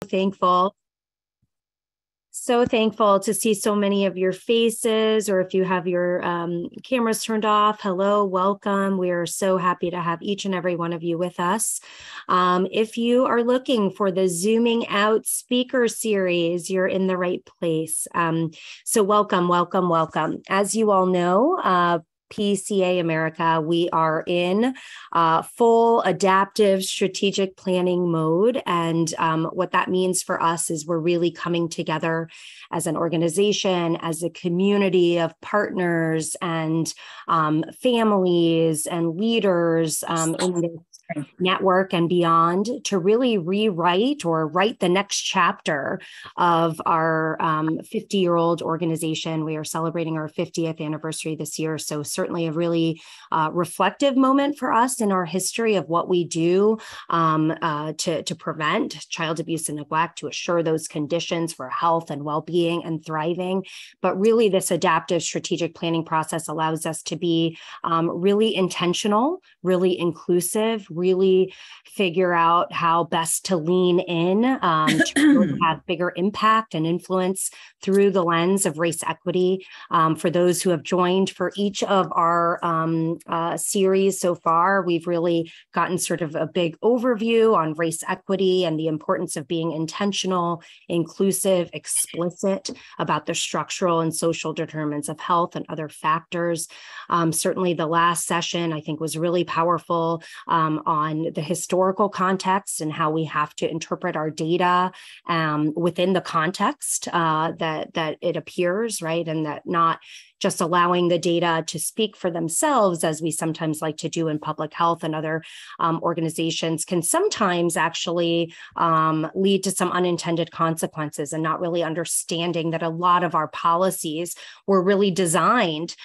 thankful. So thankful to see so many of your faces, or if you have your cameras turned off, hello, welcome. We are so happy to have each and every one of you with us. If you are looking for the Zooming Out speaker series, you're in the right place. So welcome, welcome, welcome. As you all know, PCA America, we are in full adaptive strategic planning mode. And what that means for us is we're really coming together as an organization, as a community of partners and families and leaders in this network and beyond to really rewrite or write the next chapter of our 50-year-old organization. We are celebrating our 50th anniversary this year. So certainly a really reflective moment for us in our history of what we do to prevent child abuse and neglect, to assure those conditions for health and well-being and thriving. But really this adaptive strategic planning process allows us to be really intentional, really inclusive, really figure out how best to lean in to really have bigger impact and influence through the lens of race equity. For those who have joined for each of our series so far, we've really gotten sort of a big overview on race equity and the importance of being intentional, inclusive, explicit about the structural and social determinants of health and other factors. Certainly the last session, I think, was really powerful on the historical context and how we have to interpret our data within the context that it appears, right? And that not just allowing the data to speak for themselves, as we sometimes like to do in public health and other organizations, can sometimes actually lead to some unintended consequences, and not really understanding that a lot of our policies were really designed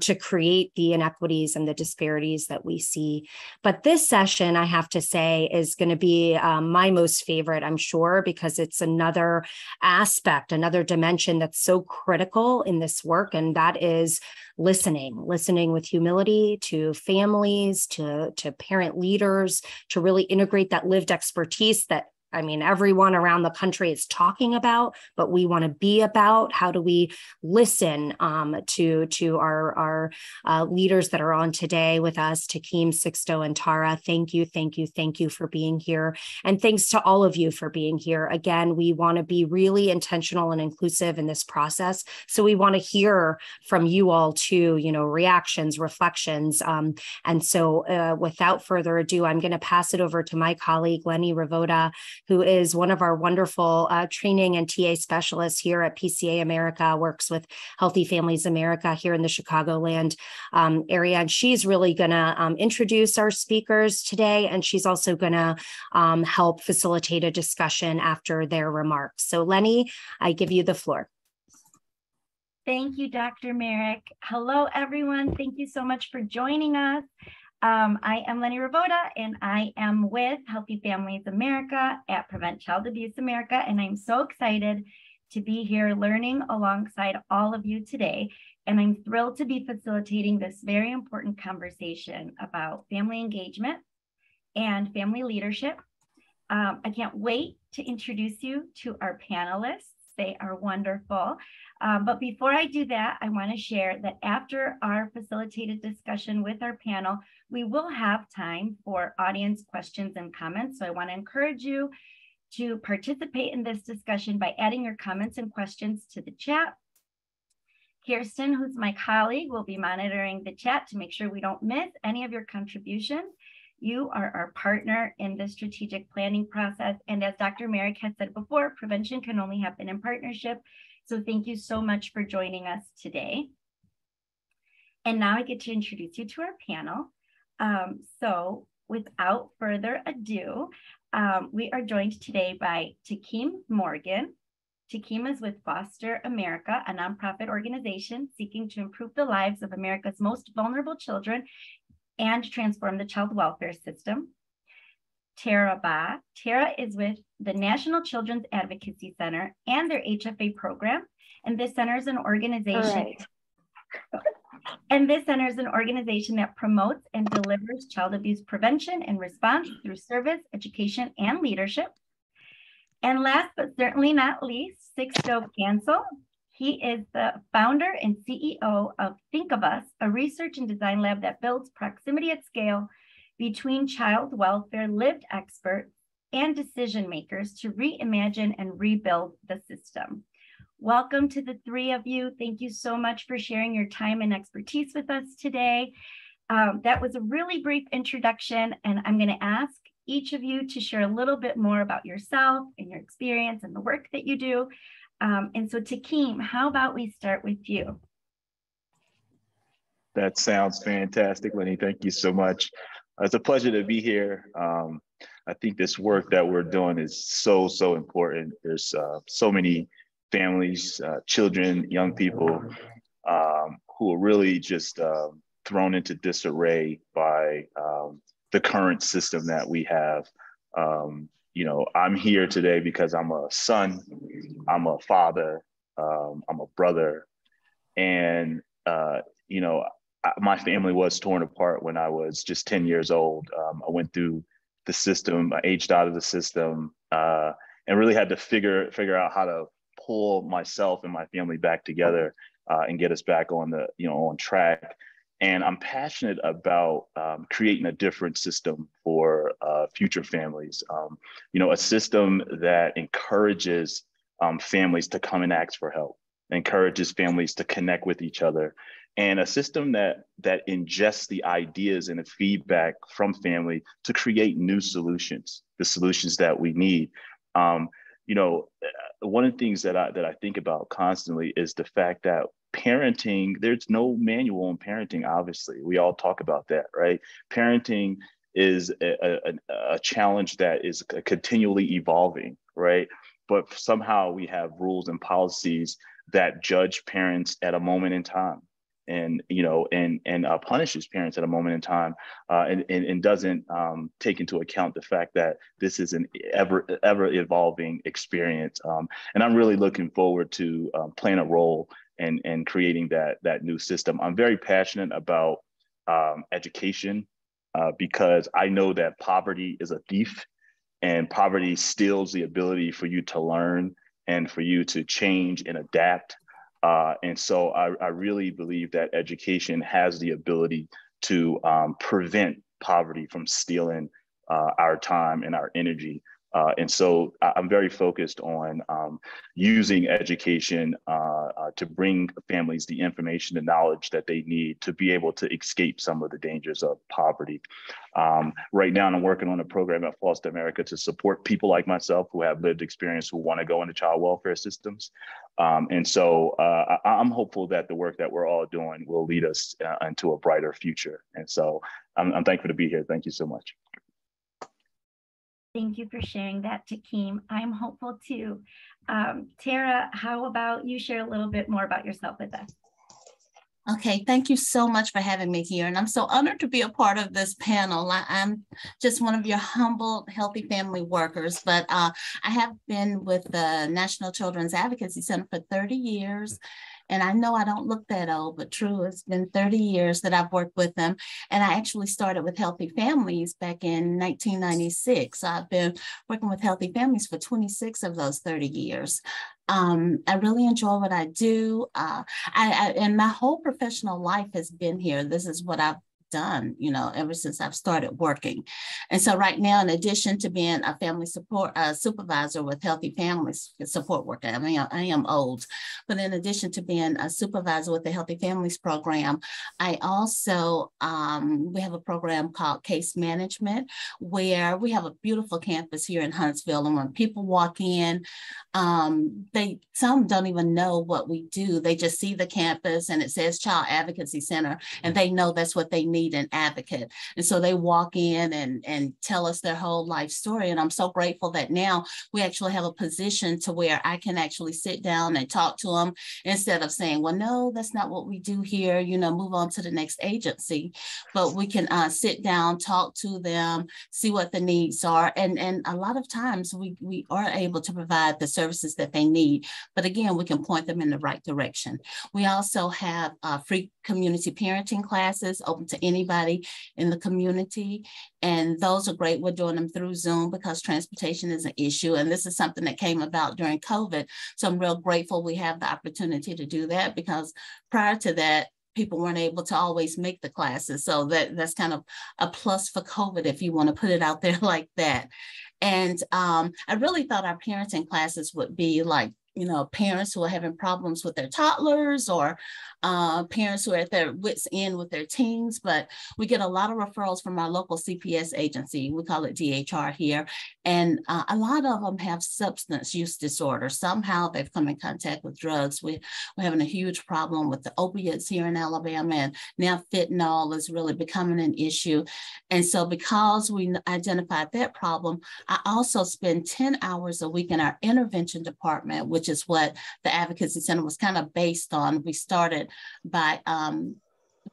to create the inequities and the disparities that we see. But this session, I have to say, is going to be my most favorite, I'm sure, because it's another aspect, another dimension that's so critical in this work, and that is listening with humility to families, to parent leaders, to really integrate that lived expertise that, I mean, everyone around the country is talking about, but we want to be about. How do we listen to our leaders that are on today with us, Takim, Sixto, and Tara? Thank you for being here. And thanks to all of you for being here. Again, we want to be really intentional and inclusive in this process. So we want to hear from you all too, reactions, reflections. And so without further ado, I'm going to pass it over to my colleague, Lenny Ravoda, who is one of our wonderful training and TA specialists here at PCA America, works with Healthy Families America here in the Chicagoland area. And she's really going to introduce our speakers today, and she's also going to help facilitate a discussion after their remarks. So Lenny, I give you the floor. Thank you, Dr. Merrick. Hello, everyone. Thank you so much for joining us. I am Lenny Ravoda, and I am with Healthy Families America at Prevent Child Abuse America, and I'm so excited to be here learning alongside all of you today. And I'm thrilled to be facilitating this very important conversation about family engagement and family leadership. I can't wait to introduce you to our panelists. They are wonderful. But before I do that, I want to share that after our facilitated discussion with our panel, we will have time for audience questions and comments. So I want to encourage you to participate in this discussion by adding your comments and questions to the chat. Kirsten, who's my colleague, will be monitoring the chat to make sure we don't miss any of your contributions. You are our partner in the strategic planning process. And as Dr. Merrick has said before, prevention can only happen in partnership. So thank you so much for joining us today. And now I get to introduce you to our panel. So without further ado, we are joined today by Takim Morgan. Takim is with Foster America, a nonprofit organization seeking to improve the lives of America's most vulnerable children and transform the child welfare system. Tara Ba. Tara is with the National Children's Advocacy Center and their HFA program. And this center is an organization. And this center is an organization that promotes and delivers child abuse prevention and response through service, education, and leadership. And last but certainly not least, Sixto Cancel. He is the founder and CEO of Think of Us, a research and design lab that builds proximity at scale between child welfare lived experts and decision makers to reimagine and rebuild the system. Welcome to the three of you. Thank you so much for sharing your time and expertise with us today. That was a really brief introduction, and I'm going to ask each of you to share a little bit more about yourself and your experience and the work that you do. And so Takeem, how about we start with you? That sounds fantastic, Lenny. Thank you so much. It's a pleasure to be here. I think this work that we're doing is so important. There's so many families, children, young people who are really just thrown into disarray by the current system that we have. You know, I'm here today because I'm a son, I'm a father, I'm a brother, and you know, my family was torn apart when I was just 10 years old. I went through the system, I aged out of the system, and really had to figure out how to pull myself and my family back together and get us back on the, on track. And I'm passionate about creating a different system for future families. A system that encourages families to come and ask for help, encourages families to connect with each other, and a system that ingests the ideas and the feedback from family to create new solutions, the solutions that we need. One of the things that I think about constantly is the fact that parenting, there's no manual on parenting, obviously. We all talk about that, right? Parenting is a challenge that is continually evolving, right? But somehow we have rules and policies that judge parents at a moment in time, and punishes parents at a moment in time, and doesn't take into account the fact that this is an ever evolving experience. And I'm really looking forward to playing a role and creating that new system. I'm very passionate about education because I know that poverty is a thief, and poverty steals the ability for you to learn and for you to change and adapt. And so I really believe that education has the ability to prevent poverty from stealing our time and our energy. And so I'm very focused on using education to bring families the information and knowledge that they need to be able to escape some of the dangers of poverty. Right now, I'm working on a program at Foster America to support people like myself who have lived experience, who want to go into child welfare systems. And so I'm hopeful that the work that we're all doing will lead us into a brighter future. And so I'm thankful to be here. Thank you so much. Thank you for sharing that, Takeem. I'm hopeful too. Tara, how about you share a little bit more about yourself with us? Okay, thank you so much for having me here. And I'm so honored to be a part of this panel. I'm just one of your humble, healthy family workers, but I have been with the National Children's Advocacy Center for 30 years. And I know I don't look that old, but true, it's been 30 years that I've worked with them. And I actually started with Healthy Families back in 1996. I've been working with Healthy Families for 26 of those 30 years. I really enjoy what I do. And my whole professional life has been here. This is what I've done, ever since I've started working. And so right now, in addition to being a family support supervisor with Healthy Families support worker, I am old, but in addition to being a supervisor with the Healthy Families program, I also, we have a program called Case Management, where we have a beautiful campus here in Huntsville. And when people walk in, some don't even know what we do. They just see the campus and it says Child Advocacy Center, and they know that's what they need, an advocate. And so they walk in and tell us their whole life story. And I'm so grateful that now we actually have a position to where I can actually sit down and talk to them instead of saying, well, no, that's not what we do here, move on to the next agency. But we can sit down, talk to them, see what the needs are. And a lot of times we are able to provide the services that they need. But again, we can point them in the right direction. We also have free community parenting classes open to anybody in the community. And those are great. We're doing them through Zoom because transportation is an issue. And this is something that came about during COVID. So I'm real grateful we have the opportunity to do that, because prior to that, people weren't able to always make the classes. So that's kind of a plus for COVID, if you want to put it out there like that. And I really thought our parenting classes would be like, you know, parents who are having problems with their toddlers, or parents who are at their wits' end with their teens. But we get a lot of referrals from our local CPS agency. We call it DHR here. And a lot of them have substance use disorder. Somehow they've come in contact with drugs. We're having a huge problem with the opiates here in Alabama. And now fentanyl is really becoming an issue. And so because we identified that problem, I also spend 10 hours a week in our intervention department, which is what the Advocacy Center was kind of based on. We started by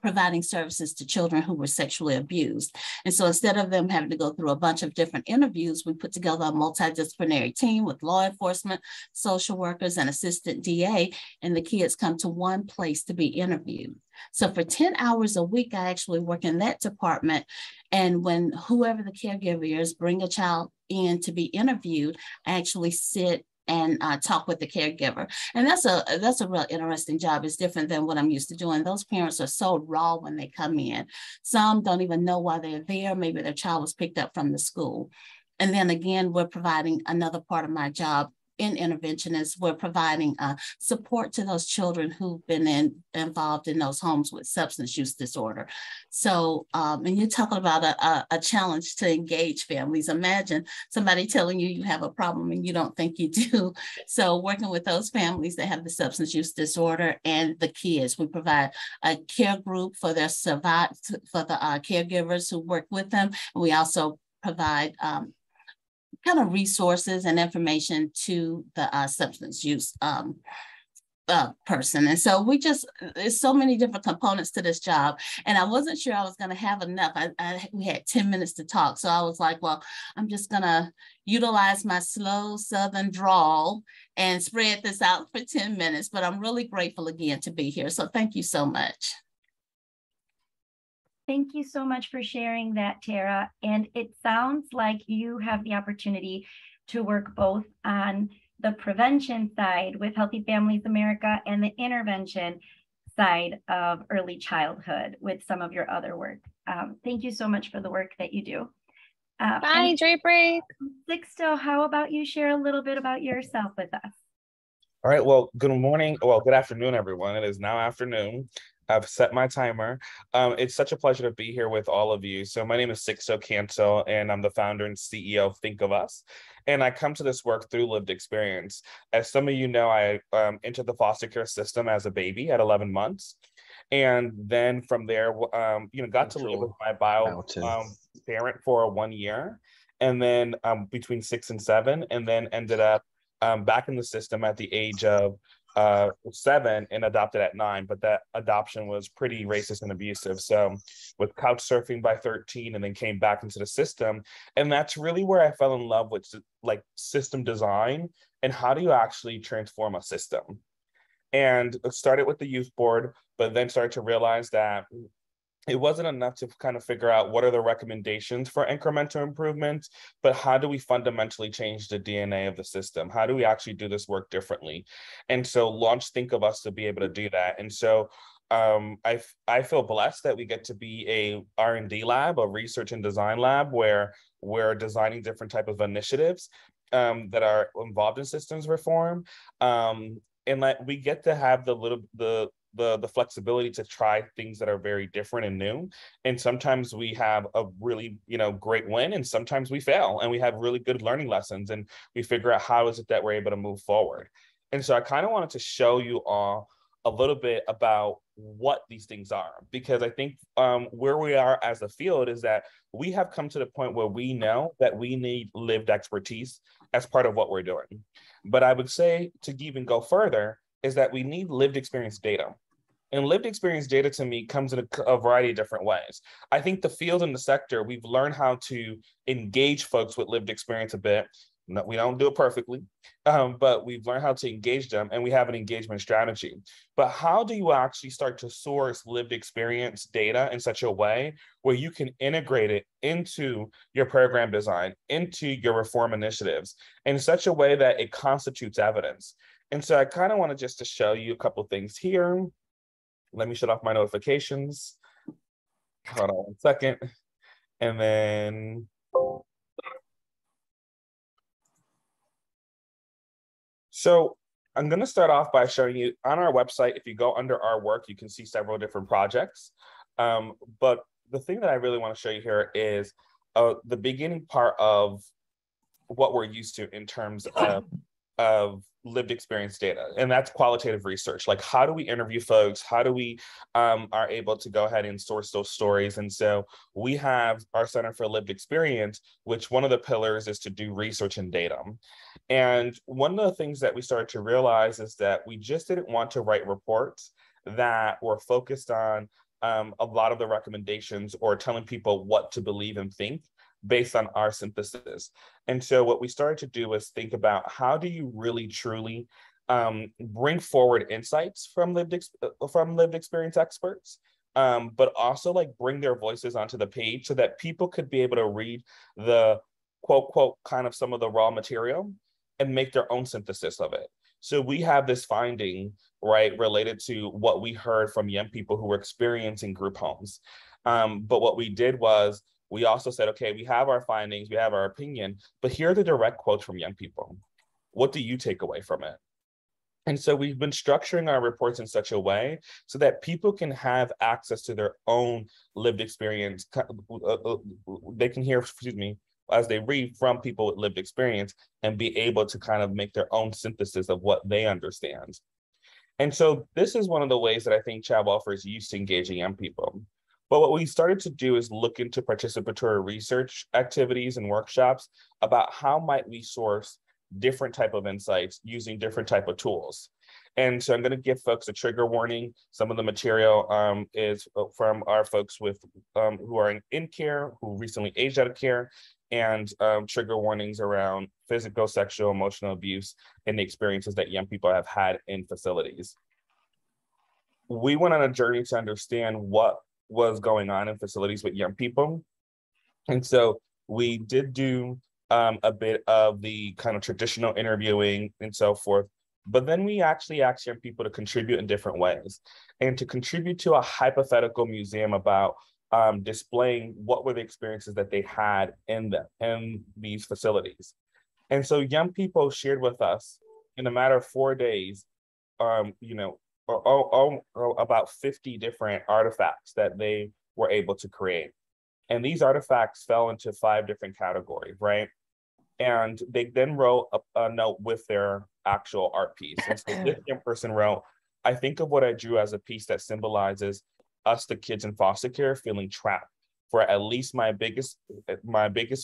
providing services to children who were sexually abused. And so instead of them having to go through a bunch of different interviews, we put together a multidisciplinary team with law enforcement, social workers, and assistant DA, and the kids come to one place to be interviewed. So for 10 hours a week, I actually work in that department. And when whoever the caregiver is bring a child in to be interviewed, I actually sit and talk with the caregiver. And that's a real interesting job. It's different than what I'm used to doing. Those parents are so raw when they come in. Some don't even know why they're there. Maybe their child was picked up from the school. And then again, we're providing another part of my job in intervention is we're providing support to those children who've been involved in those homes with substance use disorder. So, and you're talking about a challenge to engage families. Imagine somebody telling you you have a problem and you don't think you do. So working with those families that have the substance use disorder and the kids, we provide a care group for their caregivers who work with them. And we also provide kind of resources and information to the substance use person. And so there's so many different components to this job. And I wasn't sure I was going to have enough. We had 10 minutes to talk. So I was like, well, I'm just going to utilize my slow Southern drawl and spread this out for 10 minutes. But I'm really grateful again to be here. So thank you so much. Thank you so much for sharing that, Tara. And it sounds like you have the opportunity to work both on the prevention side with Healthy Families America and the intervention side of early childhood with some of your other work. Thank you so much for the work that you do. Bye, Drapery. Sixto, how about you share a little bit about yourself with us? All right, well, good morning. Well, good afternoon, everyone. It is now afternoon. I've set my timer. It's such a pleasure to be here with all of you. So my name is Sixto Cancel, and I'm the founder and CEO of Think of Us. And I come to this work through lived experience. As some of you know, I entered the foster care system as a baby at 11 months. And then from there, got to live with my bio parent for 1 year. And then between 6 and 7, and then ended up back in the system at the age of 7 and adopted at 9, but that adoption was pretty racist and abusive. So with couch surfing by 13 and then came back into the system. And that's really where I fell in love with like system design and how do you actually transform a system. And it started with the youth board, but then started to realize that it wasn't enough to kind of figure out what are the recommendations for incremental improvements, but how do we fundamentally change the DNA of the system? How do we actually do this work differently? And so launched Think of Us to be able to do that. And so I feel blessed that we get to be a R&D lab, a research and design lab, where we're designing different type of initiatives that are involved in systems reform. And like we get to have the flexibility to try things that are very different and new. And sometimes we have a really, great win, and sometimes we fail and we have really good learning lessons and we figure out how is it that we're able to move forward. And so I kind of wanted to show you all a little bit about what these things are, because I think where we are as a field is that we have come to the point where we know that we need lived expertise as part of what we're doing. But I would say to even go further is that we need lived experience data. And lived experience data to me comes in a variety of different ways. I think the field and the sector, we've learned how to engage folks with lived experience a bit No, we don't do it perfectly, but we've learned how to engage them, and we have an engagement strategy. But how do you actually start to source lived experience data in such a way where you can integrate it into your program design, into your reform initiatives, in such a way that it constitutes evidence? And so I kind of wanted just to show you a couple of things here. Let me shut off my notifications. Hold on one second. And then so I'm going to start off by showing you on our website. If you go under our work, you can see several different projects. But the thing that I really want to show you here is the beginning part of what we're used to in terms of lived experience data, and that's qualitative research. Like, how do we interview folks? How do we are able to go ahead and source those stories? And so we have our Center for Lived Experience, which one of the pillars is to do research and data. And one of the things that we started to realize is that we just didn't want to write reports that were focused on a lot of the recommendations or telling people what to believe and think based on our synthesis. And so what we started to do was think about, how do you really truly bring forward insights from lived experience experts, but also like bring their voices onto the page so that people could be able to read the quote kind of some of the raw material and make their own synthesis of it. So we have this finding, right, related to what we heard from young people who were experiencing group homes. But what we did was, we also said, okay, we have our findings, we have our opinion, but here are the direct quotes from young people. What do you take away from it? And so we've been structuring our reports in such a way so that people can have access to their own lived experience. They can hear, as they read from people with lived experience and be able to kind of make their own synthesis of what they understand. And so this is one of the ways that I think Child Welfare is used to engaging young people. But what we started to do is look into participatory research activities and workshops about how might we source different type of insights using different type of tools. And so I'm going to give folks a trigger warning. Some of the material is from our folks with who are in care, who recently aged out of care, and trigger warnings around physical, sexual, emotional abuse, and the experiences that young people have had in facilities. We went on a journey to understand what was going on in facilities with young people. And so we did do a bit of the kind of traditional interviewing and so forth, but then we actually asked young people to contribute in different ways and to contribute to a hypothetical museum about displaying what were the experiences that they had in these facilities. And so young people shared with us in a matter of 4 days, about 50 different artifacts that they were able to create. And these artifacts fell into 5 different categories, right? And they then wrote a note with their actual art piece. And so this young person wrote, I think of what I drew as a piece that symbolizes us, the kids in foster care, feeling trapped. For at least my biggest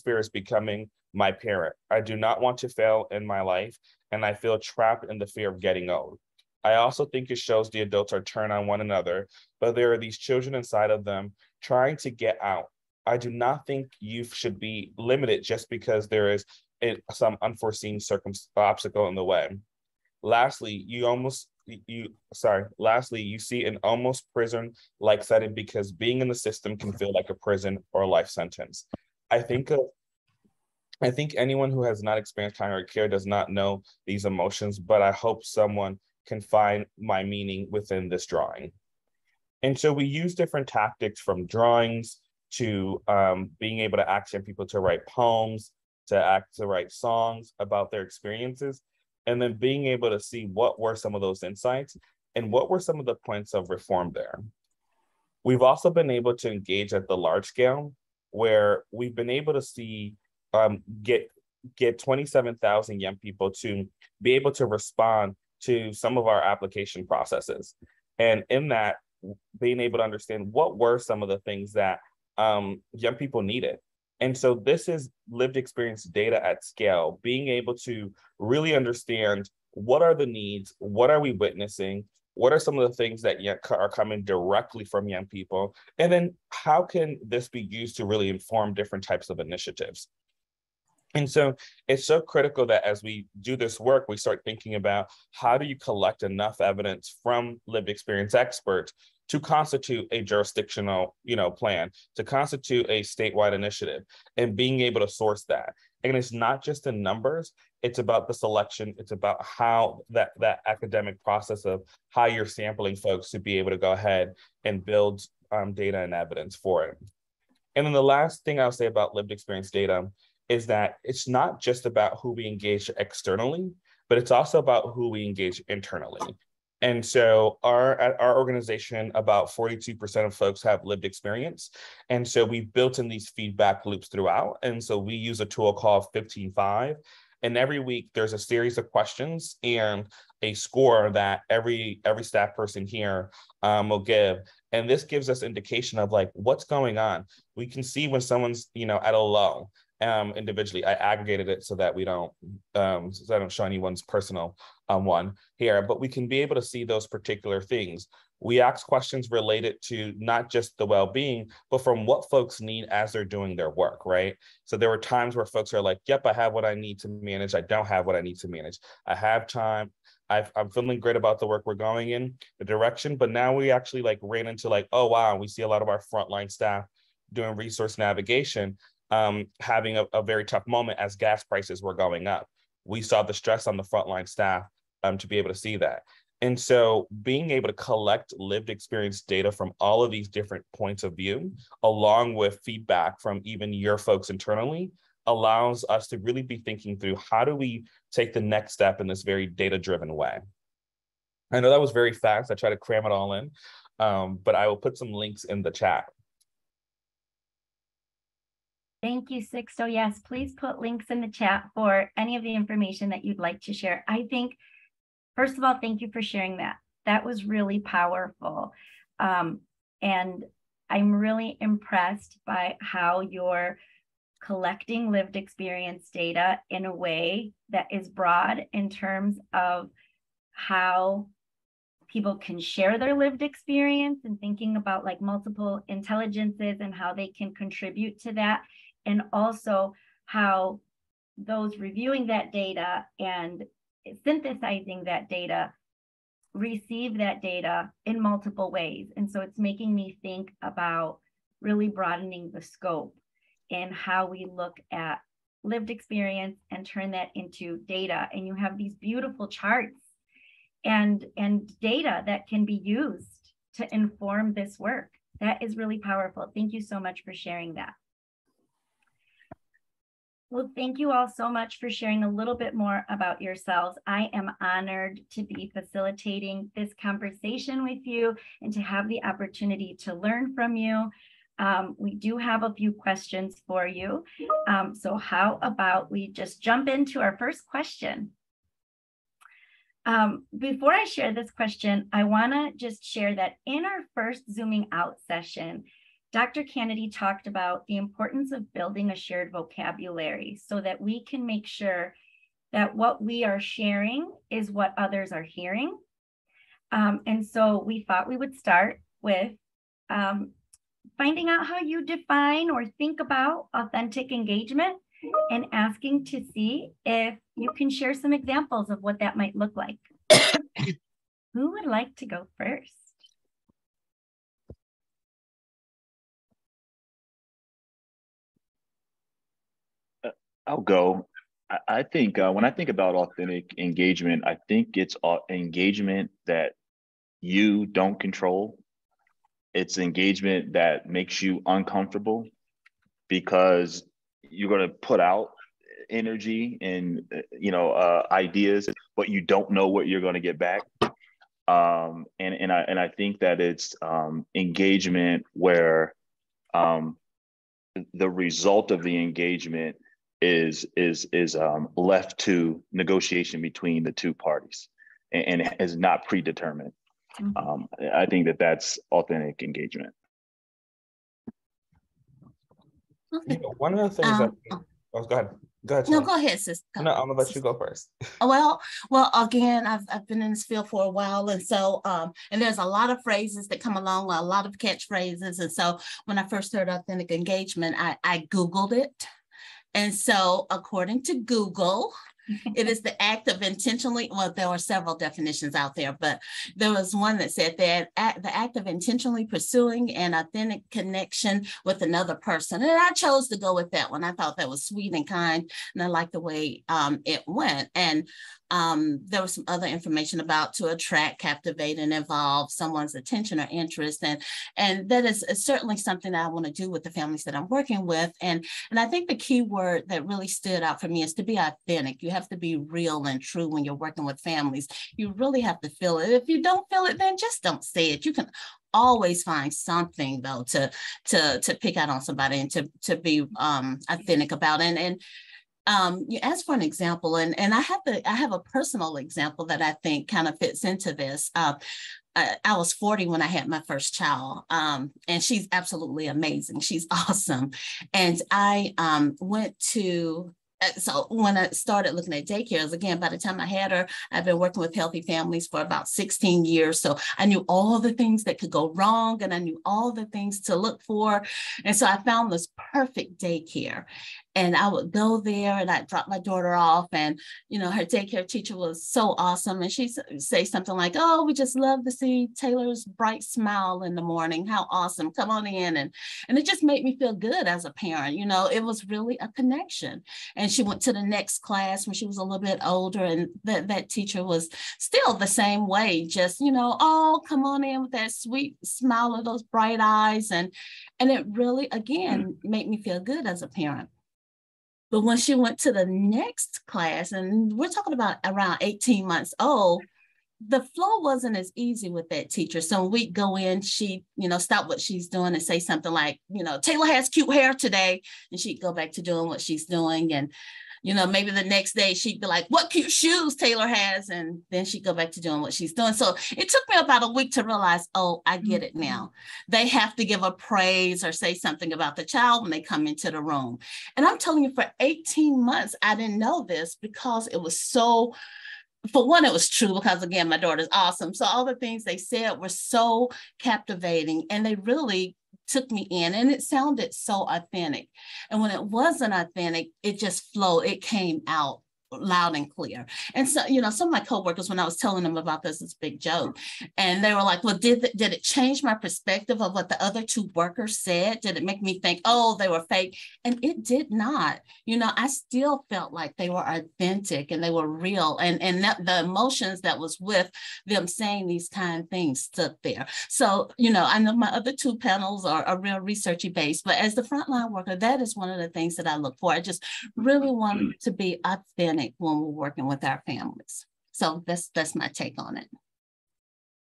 fear is becoming my parent. I do not want to fail in my life, and I feel trapped in the fear of getting old. I also think it shows the adults are turned on one another, but there are these children inside of them trying to get out. I do not think youth should be limited just because there is some unforeseen obstacle in the way. Lastly, you see an almost prison-like setting because being in the system can feel like a prison or a life sentence. I think anyone who has not experienced primary care does not know these emotions, but I hope someone can find my meaning within this drawing. And so we use different tactics, from drawings to being able to ask people to write poems, to write songs about their experiences, and then being able to see what were some of those insights and what were some of the points of reform there. We've also been able to engage at the large scale, where we've been able to see, get 27,000 young people to be able to respond to some of our application processes. And in that, being able to understand what were some of the things that young people needed. And so this is lived experience data at scale, being able to really understand what are the needs, what are we witnessing, what are some of the things that are coming directly from young people, and then how can this be used to really inform different types of initiatives. And so it's so critical that as we do this work, we start thinking about how do you collect enough evidence from lived experience experts to constitute a jurisdictional, plan, to constitute a statewide initiative, and being able to source that. And it's not just the numbers, it's about the selection. It's about how that academic process of how you're sampling folks to be able to go ahead and build data and evidence for it. And then the last thing I'll say about lived experience data is that it's not just about who we engage externally, but it's also about who we engage internally. And so at our organization, about 42% of folks have lived experience. And so we've built in these feedback loops throughout. And so we use a tool called 15-5. And every week there's a series of questions and a score that every staff person here will give. And this gives us indication of like what's going on. We can see when someone's at a low. Individually, I aggregated it so that we don't so I don't show anyone's personal one here, but we can be able to see those particular things. We ask questions related to not just the well-being, but from what folks need as they're doing their work, right? So there were times where folks are like, yep, I have what I need to manage. I don't have what I need to manage. I have time. I'm feeling great about the work we're going in the direction, but now we actually like ran into like, oh, wow, we see a lot of our frontline staff doing resource navigation, having a very tough moment as gas prices were going up. We saw the stress on the frontline staff to be able to see that. And so being able to collect lived experience data from all of these different points of view, along with feedback from even your folks internally, allows us to really be thinking through how do we take the next step in this very data-driven way. I know that was very fast. I try to cram it all in, but I will put some links in the chat. Thank you, Sixto. Yes, please put links in the chat for any of the information that you'd like to share. I think, first of all, thank you for sharing that. That was really powerful. And I'm really impressed by how you're collecting lived experience data in a way that is broad in terms of how people can share their lived experience and thinking about like multiple intelligences and how they can contribute to that. And also how those reviewing that data and synthesizing that data receive that data in multiple ways. And so it's making me think about really broadening the scope and how we look at lived experience and turn that into data. And you have these beautiful charts and data that can be used to inform this work. That is really powerful. Thank you so much for sharing that. Well, thank you all so much for sharing a little bit more about yourselves. I am honored to be facilitating this conversation with you and to have the opportunity to learn from you. We do have a few questions for you. So how about we just jump into our first question? Before I share this question, I want to just share that in our first Zooming Out session, Dr. Kennedy talked about the importance of building a shared vocabulary so that we can make sure that what we are sharing is what others are hearing. And so we thought we would start with finding out how you define or think about authentic engagement and asking to see if you can share some examples of what that might look like. Who would like to go first? I'll go. I think when I think about authentic engagement, I think it's engagement that you don't control. It's engagement that makes you uncomfortable because you're going to put out energy and ideas, but you don't know what you're going to get back. And I think that it's engagement where the result of the engagement is left to negotiation between the two parties and is not predetermined. Mm-hmm. I think that that's authentic engagement. Okay. One of the things go ahead. Go ahead. No, go ahead, sis. No, I'm gonna let you go first. Well, again, I've been in this field for a while, and so and there's a lot of phrases that come along, a lot of catchphrases, and so when I first heard authentic engagement, I Googled it. And so according to Google, it is the act of intentionally, well, there are several definitions out there, but there was one that said that the act of intentionally pursuing an authentic connection with another person. And I chose to go with that one. I thought that was sweet and kind, and I liked the way it went. And there was some other information about to attract, captivate, and involve someone's attention or interest. And that is certainly something that I want to do with the families that I'm working with. And I think the key word that really stood out for me is to be authentic. You have to be real and true when you're working with families. You really have to feel it. If you don't feel it, then just don't say it. You can always find something though to pick out on somebody and to be authentic about it. And you asked for an example, and I have a personal example that I think kind of fits into this. I was 40 when I had my first child, and she's absolutely amazing. She's awesome. And I went to, so when I started looking at daycares, again, by the time I had her, I've been working with healthy families for about 16 years. So I knew all the things that could go wrong, and I knew all the things to look for. And so I found this perfect daycare. And I would go there and I'd drop my daughter off, and, you know, her daycare teacher was so awesome. And she'd say something like, "Oh, we just love to see Taylor's bright smile in the morning. How awesome. Come on in." And it just made me feel good as a parent. You know, it was really a connection. And she went to the next class when she was a little bit older, and that teacher was still the same way, just, you know, "Oh, come on in," with that sweet smile of those bright eyes. And it really, again, made me feel good as a parent. But when she went to the next class, and we're talking about around 18 months old, the flow wasn't as easy with that teacher. So when we'd go in, she'd, you know, stop what she's doing and say something like, you know, "Taylor has cute hair today." And she'd go back to doing what she's doing. And, you know, maybe the next day she'd be like, "What cute shoes Taylor has." And then she'd go back to doing what she's doing. So it took me about a week to realize, oh, I get it now. They have to give a praise or say something about the child when they come into the room. And I'm telling you, for 18 months, I didn't know this because it was so, for one, it was true because, again, my daughter's awesome. So all the things they said were so captivating, and they really took me in, and it sounded so authentic. And when it wasn't authentic, it just flowed. It came out loud and clear. And so, you know, some of my coworkers, when I was telling them about this, it's a big joke, and they were like, "Well, did it change my perspective of what the other two workers said? Did it make me think, oh, they were fake?" And it did not. You know, I still felt like they were authentic and they were real, and that the emotions that was with them saying these kind of things stood there. So, you know, I know my other two panels are real researchy based, but as the frontline worker, that is one of the things that I look for. I just really want to be authentic when we're working with our families. So that's my take on it.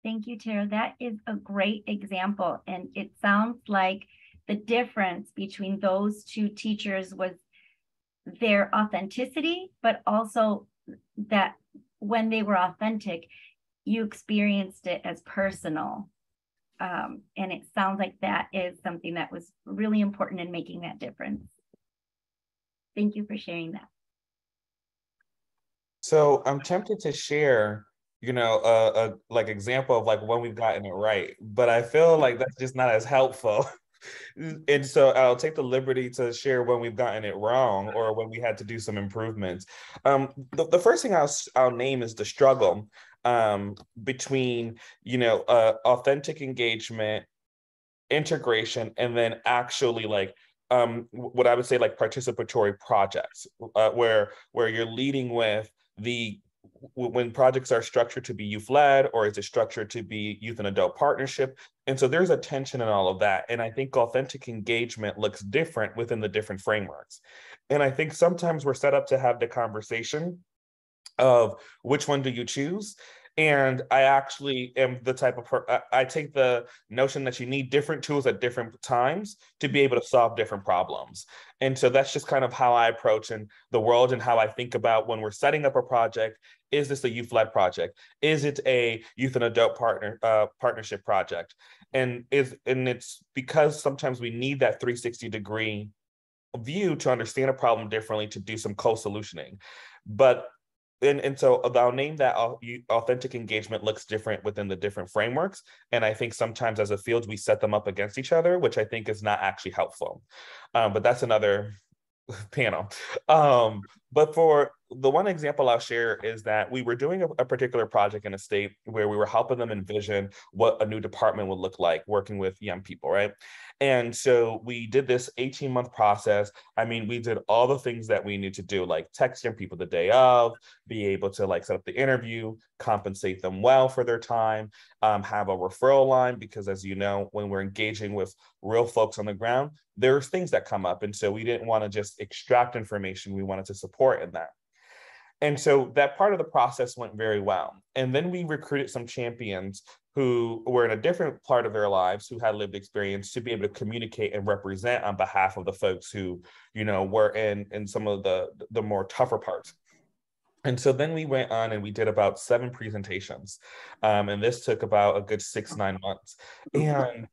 Thank you, Tara. That is a great example. And it sounds like the difference between those two teachers was their authenticity, but also that when they were authentic, you experienced it as personal. And it sounds like that is something that was really important in making that difference. Thank you for sharing that. So I'm tempted to share, you know, a like example of like when we've gotten it right, but I feel like that's just not as helpful. And so I'll take the liberty to share when we've gotten it wrong or when we had to do some improvements. The first thing I'll name is the struggle between, you know, authentic engagement, integration, and then actually like what I would say like participatory projects, where you're leading with when projects are structured to be youth-led, or is it structured to be youth and adult partnership? And so there's a tension in all of that. And I think authentic engagement looks different within the different frameworks. And I think sometimes we're set up to have the conversation of which one do you choose? And I actually am the type of I take the notion that you need different tools at different times to be able to solve different problems. And so that's just kind of how I approach in the world and how I think about when we're setting up a project. Is this a youth-led project? Is it a youth and adult partnership project? And it's because sometimes we need that 360-degree view to understand a problem differently, to do some co-solutioning. But and so I'll name that authentic engagement looks different within the different frameworks. And I think sometimes as a field, we set them up against each other, which I think is not actually helpful. But that's another panel. But for the one example I'll share is that we were doing a particular project in a state where we were helping them envision what a new department would look like working with young people, right? And so we did this 18-month process. I mean, we did all the things that we need to do, like text young people the day of, be able to like set up the interview, compensate them well for their time, have a referral line, because as you know, when we're engaging with real folks on the ground, there's things that come up. And so we didn't want to just extract information. We wanted to support in that. And so that part of the process went very well. And then we recruited some champions who were in a different part of their lives, who had lived experience, to be able to communicate and represent on behalf of the folks who, you know, were in some of the more tougher parts. And so then we went on and we did about 7 presentations. And this took about a good 6-9 months. And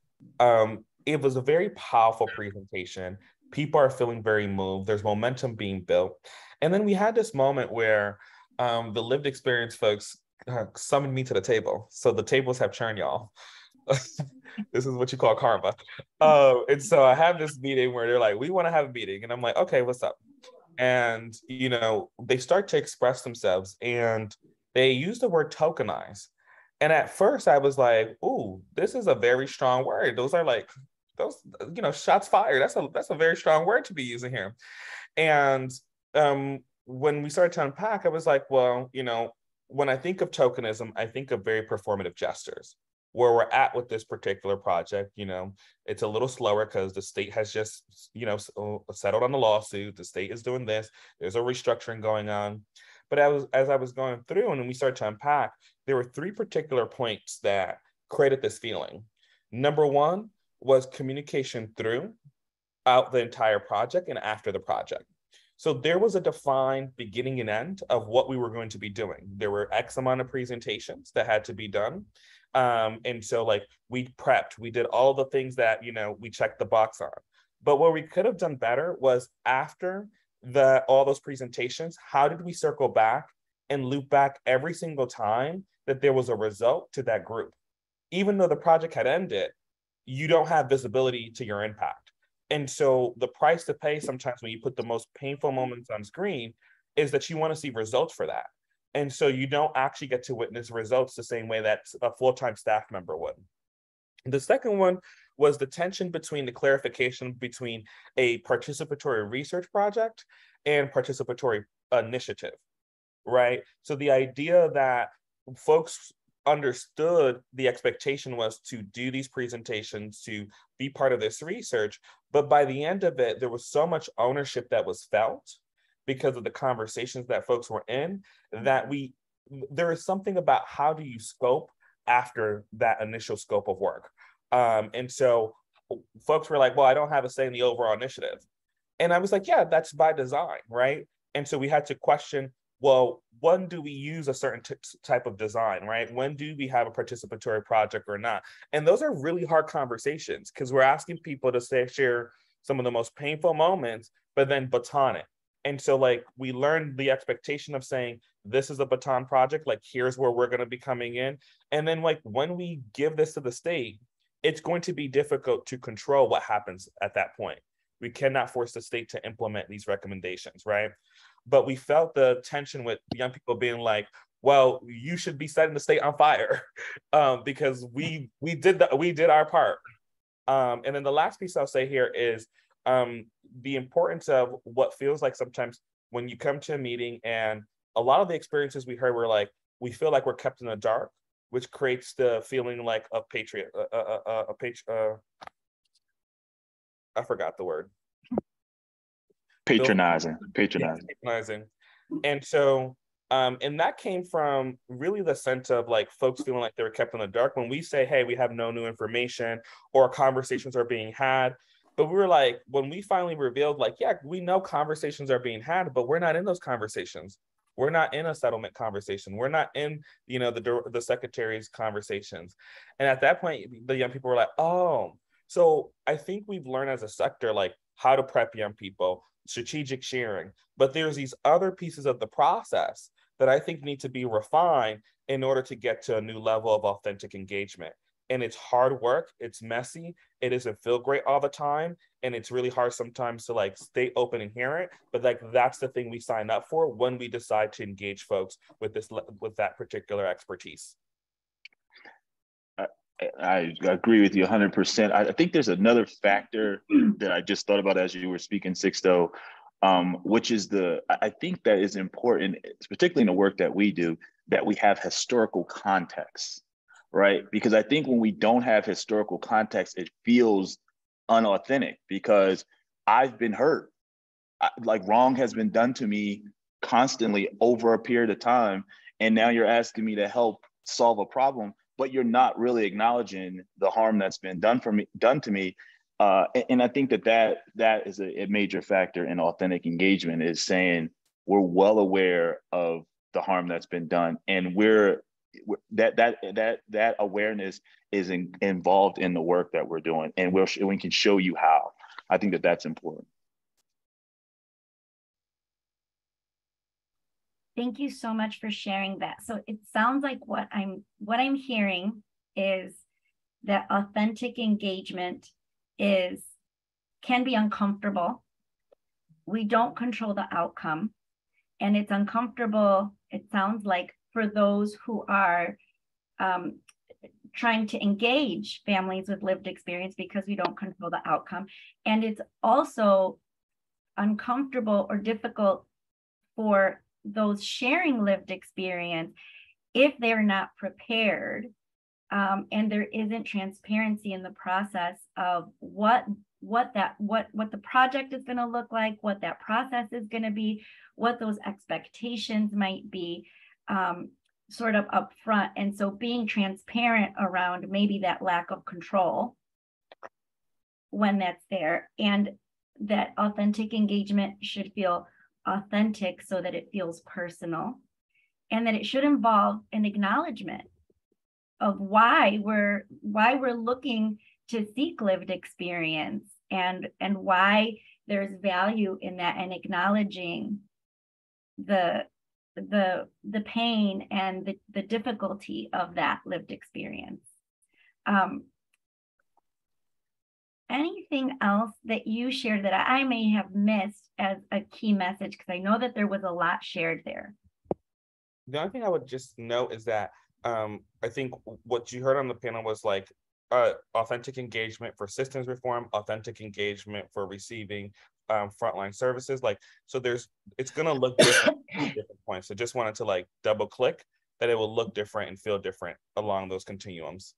it was a very powerful presentation. People are feeling very moved. There's momentum being built. And then we had this moment where the lived experience folks summoned me to the table. So the tables have churned, y'all. This is what you call karma. And so I have this meeting where they're like, we want to have a meeting. And I'm like, okay, what's up? And, you know, they start to express themselves and they use the word tokenize. And at first I was like, ooh, this is a very strong word. Those are like, those, you know, shots fired. That's a very strong word to be using here. And when we started to unpack, I was like, well, you know, when I think of tokenism, I think of very performative gestures. Where we're at with this particular project, you know, it's a little slower because the state has just, you know, settled on the lawsuit. The state is doing this. There's a restructuring going on. But as I was going through and we started to unpack, there were 3 particular points that created this feeling. Number 1 was communication throughout the entire project and after the project. So there was a defined beginning and end of what we were going to be doing. There were X amount of presentations that had to be done. And so like we prepped, we did all the things that, you know, we checked the box on. But what we could have done better was after all those presentations, how did we circle back and loop back every single time that there was a result to that group? Even though the project had ended, you don't have visibility to your impact. And so the price to pay sometimes when you put the most painful moments on screen is that you want to see results for that. And so you don't actually get to witness results the same way that a full-time staff member would. The second one was the tension between the clarification between a participatory research project and participatory initiative, right? So the idea that folks understood the expectation was to do these presentations, to be part of this research, but by the end of it, there was so much ownership that was felt because of the conversations that folks were in, that there is something about how do you scope after that initial scope of work. And so folks were like, well, I don't have a say in the overall initiative. And I was like, yeah, that's by design, right? And so we had to question, well, when do we use a certain type of design, right? When do we have a participatory project or not? And those are really hard conversations because we're asking people to share some of the most painful moments, but then baton it. And so like we learned the expectation of saying, this is a baton project, like here's where we're going to be coming in. And then like when we give this to the state, it's going to be difficult to control what happens at that point. We cannot force the state to implement these recommendations, right? But we felt the tension with young people being like, well, you should be setting the state on fire because we did our part. And then the last piece I'll say here is the importance of what feels like sometimes when you come to a meeting and a lot of the experiences we heard were like, we feel like we're kept in the dark, which creates the feeling like a patriot, I forgot the word. Patronizing. And so, and that came from really the sense of like folks feeling like they were kept in the dark. When we say, hey, we have no new information or conversations are being had, but we were like, when we finally revealed like, yeah, we know conversations are being had, but we're not in those conversations. We're not in a settlement conversation. We're not in, you know, the secretary's conversations. And at that point, the young people were like, oh, so I think we've learned as a sector, like how to prep young people, strategic sharing, but there's these other pieces of the process that I think need to be refined in order to get to a new level of authentic engagement. and it's hard work, it's messy, it doesn't feel great all the time, and it's really hard sometimes to like stay open and hear it, but like that's the thing we sign up for when we decide to engage folks with that particular expertise. I agree with you 100%. I think there's another factor that I just thought about as you were speaking, Sixto, which is I think that is important, particularly in the work that we do, that we have historical context, right? Because I think when we don't have historical context, it feels unauthentic because I've been hurt. Like wrong has been done to me constantly over a period of time. And now you're asking me to help solve a problem, but you're not really acknowledging the harm that's been done to me. And I think that is a major factor in authentic engagement, is saying we're well aware of the harm that's been done, and that awareness is involved in the work that we're doing, and we can show you how. I think that's important. Thank you so much for sharing that. So it sounds like what I'm hearing is that authentic engagement can be uncomfortable. We don't control the outcome, and it's uncomfortable, it sounds like, for those who are trying to engage families with lived experience because we don't control the outcome. And it's also uncomfortable or difficult for those sharing lived experience if they're not prepared, and there isn't transparency in the process of what the project is going to look like, what that process is going to be, what those expectations might be, sort of upfront. And so being transparent around maybe that lack of control when that's there, and that authentic engagement should feel authentic so that it feels personal, and that it should involve an acknowledgement of why we're looking to seek lived experience, and why there's value in that, and acknowledging the pain and the difficulty of that lived experience. Anything else that you shared that I may have missed as a key message? Because I know that there was a lot shared there. The only thing I would just note is that I think what you heard on the panel was like authentic engagement for systems reform, authentic engagement for receiving frontline services. Like, so it's going to look different at different points. So just wanted to like double click that it will look different and feel different along those continuums.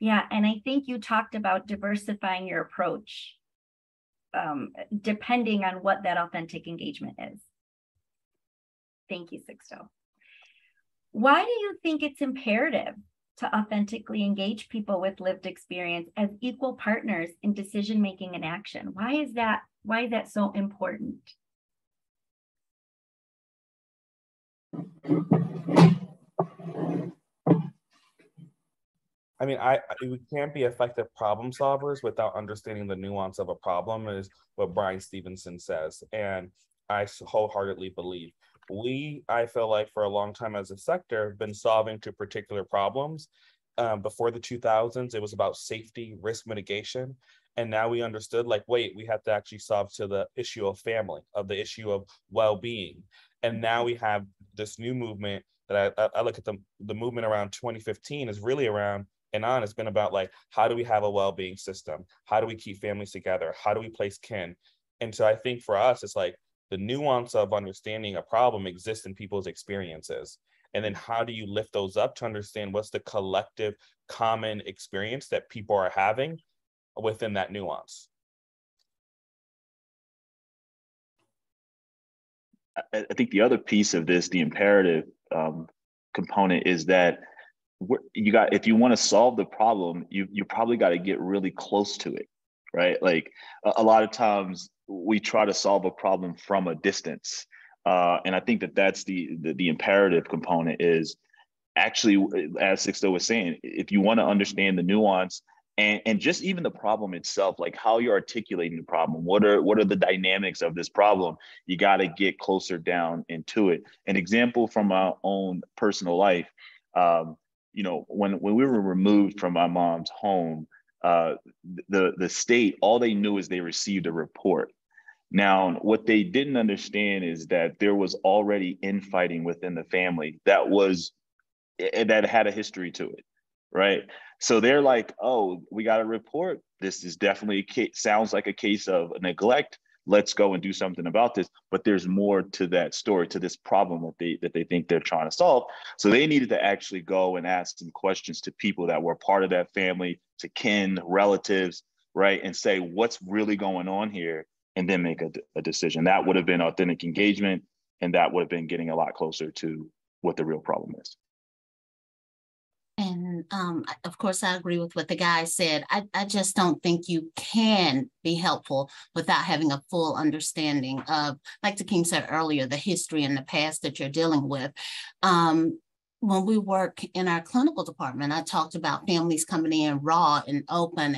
Yeah, and I think you talked about diversifying your approach depending on what that authentic engagement is. Thank you, Sixto. Why do you think it's imperative to authentically engage people with lived experience as equal partners in decision-making and action? Why is that so important? I mean, we can't be effective problem solvers without understanding the nuance of a problem, is what Bryan Stevenson says. And I wholeheartedly believe. I feel like for a long time as a sector, have been solving to particular problems. Before the 2000s, it was about safety, risk mitigation. And now we understood, like, wait, we have to actually solve to the issue of family, of the issue of well-being. And now we have this new movement that I look at the movement around 2015 is really around, and on, it's been about like, how do we have a well-being system? How do we keep families together? How do we place kin? And so I think for us, it's like the nuance of understanding a problem exists in people's experiences. And then how do you lift those up to understand what's the collective common experience that people are having within that nuance? I think the other piece of this, the imperative component, is that if you want to solve the problem, you probably got to get really close to it, right? Like a lot of times we try to solve a problem from a distance, and I think that's the imperative component, is actually, as Sixto was saying, if you want to understand the nuance and just even the problem itself, like how you're articulating the problem, what are the dynamics of this problem, you got to get closer down into it. An example from my own personal life. you know, when we were removed from my mom's home, the state, all they knew is they received a report. Now, what they didn't understand is that there was already infighting within the family that had a history to it, right? So they're like, oh, we got a report. This is definitely sounds like a case of neglect. Let's go and do something about this. But there's more to that story, to this problem that they think they're trying to solve. So they needed to actually go and ask some questions to people that were part of that family, to kin, relatives, right? And say, what's really going on here? And then make a decision. That would have been authentic engagement, and that would have been getting a lot closer to what the real problem is. And of course, I agree with what the guy said. I just don't think you can be helpful without having a full understanding of, like Takeem said earlier, the history and the past that you're dealing with. When we work in our clinical department, I talked about families coming in raw and open,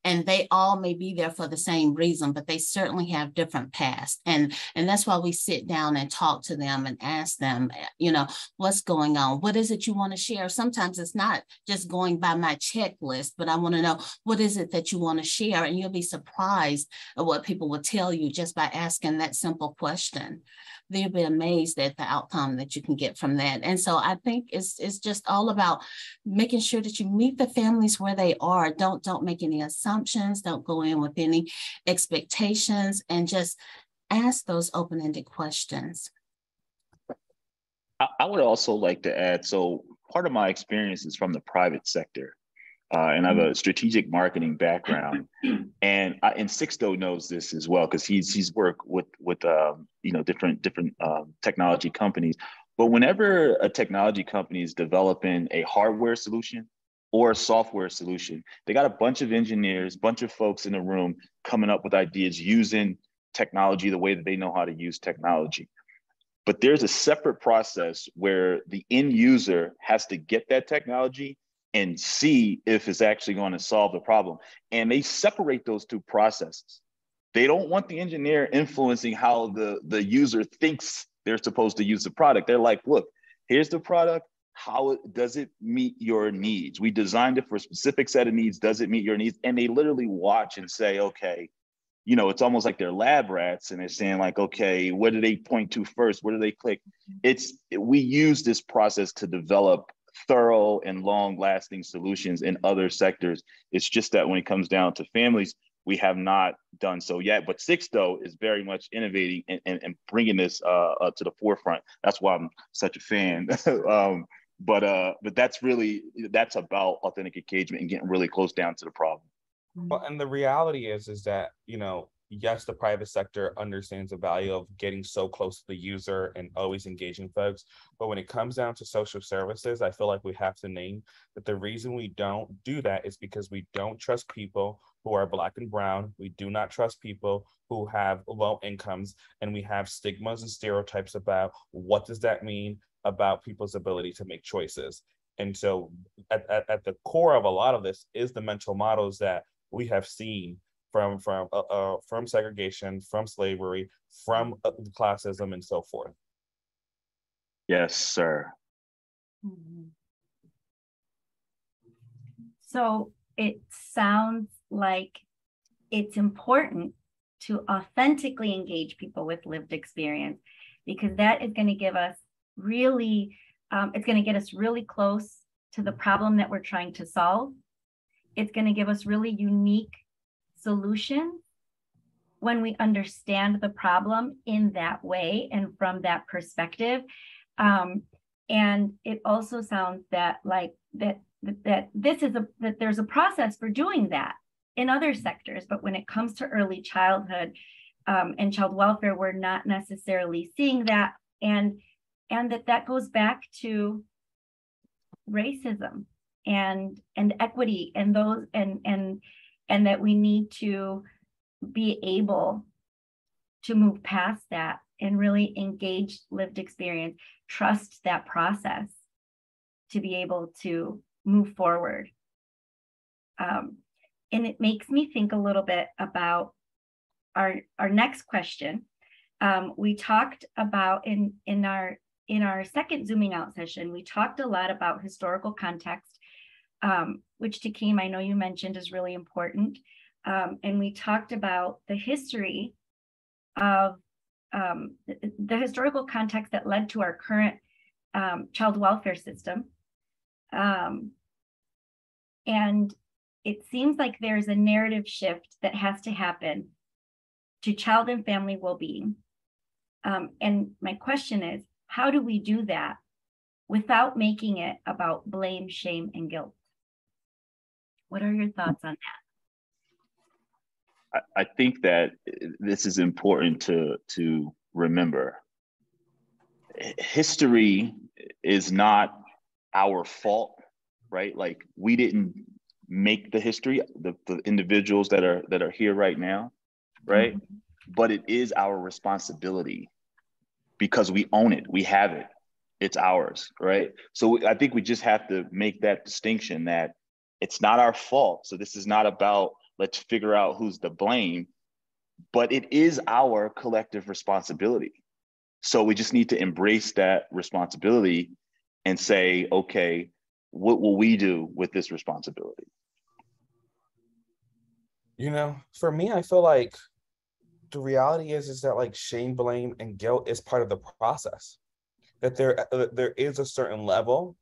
and they all may be there for the same reason, but they certainly have different past. And that's why we sit down and talk to them and ask them, you know, what's going on? What is it you want to share? Sometimes it's not just going by my checklist, but I want to know, what is it that you want to share? And you'll be surprised at what people will tell you just by asking that simple question. They'll be amazed at the outcome that you can get from that. And so I think it's just all about making sure that you meet the families where they are. Don't make any assumptions. Don't go in with any expectations, and just ask those open-ended questions. I would also like to add, so part of my experience is from the private sector. And I have a strategic marketing background, and Sixto knows this as well, because he's worked with you know, different technology companies. But whenever a technology company is developing a hardware solution or a software solution, they got a bunch of engineers, bunch of folks in the room coming up with ideas using technology the way that they know how to use technology. But there's a separate process where the end user has to get that technology and see if it's actually going to solve the problem. And they separate those two processes. They don't want the engineer influencing how the user thinks they're supposed to use the product. They're like, look, here's the product. How does it meet your needs? We designed it for a specific set of needs. Does it meet your needs? And they literally watch and say, okay, you know, it's almost like they're lab rats, and they're saying like, okay, what do they point to first? Where do they click? We use this process to develop thorough and long-lasting solutions in other sectors. It's just that when it comes down to families, we have not done so yet. But Sixto is very much innovating and bringing this to the forefront. That's why I'm such a fan. But that's about authentic engagement and getting really close down to the problem. Well, and the reality is that, you know, yes, the private sector understands the value of getting so close to the user and always engaging folks. But when it comes down to social services, I feel like we have to name that the reason we don't do that is because we don't trust people who are Black and brown. We do not trust people who have low incomes, and we have stigmas and stereotypes about what does that mean about people's ability to make choices. And so at the core of a lot of this is the mental models that we have seen from segregation, from slavery, from classism, and so forth. Yes, sir. So it sounds like it's important to authentically engage people with lived experience, because that is going to give us really, it's going to get us really close to the problem that we're trying to solve. It's going to give us really unique solutions when we understand the problem in that way and from that perspective. And it also sounds that there's a process for doing that in other sectors, but when it comes to early childhood and child welfare, we're not necessarily seeing that, and that goes back to racism and equity and those and that we need to be able to move past that and really engage lived experience, trust that process to be able to move forward. And it makes me think a little bit about our next question. We talked about in in our second Zooming Out session, we talked a lot about historical context, which Takeem, I know you mentioned is really important. And we talked about the history of the historical context that led to our current child welfare system. And it seems like there's a narrative shift that has to happen to child and family well-being. And my question is, how do we do that without making it about blame, shame, and guilt? What are your thoughts on that? I think that this is important to remember. History is not our fault, right? Like, we didn't make the history, the individuals that are here right now, right? Mm-hmm. But it is our responsibility because we own it, we have it, it's ours, right? So I think we just have to make that distinction that it's not our fault. So this is not about, let's figure out who's to blame, but it is our collective responsibility. So we just need to embrace that responsibility and say, okay, what will we do with this responsibility? You know, for me, I feel like the reality is that like shame, blame, and guilt is part of the process. That there is a certain level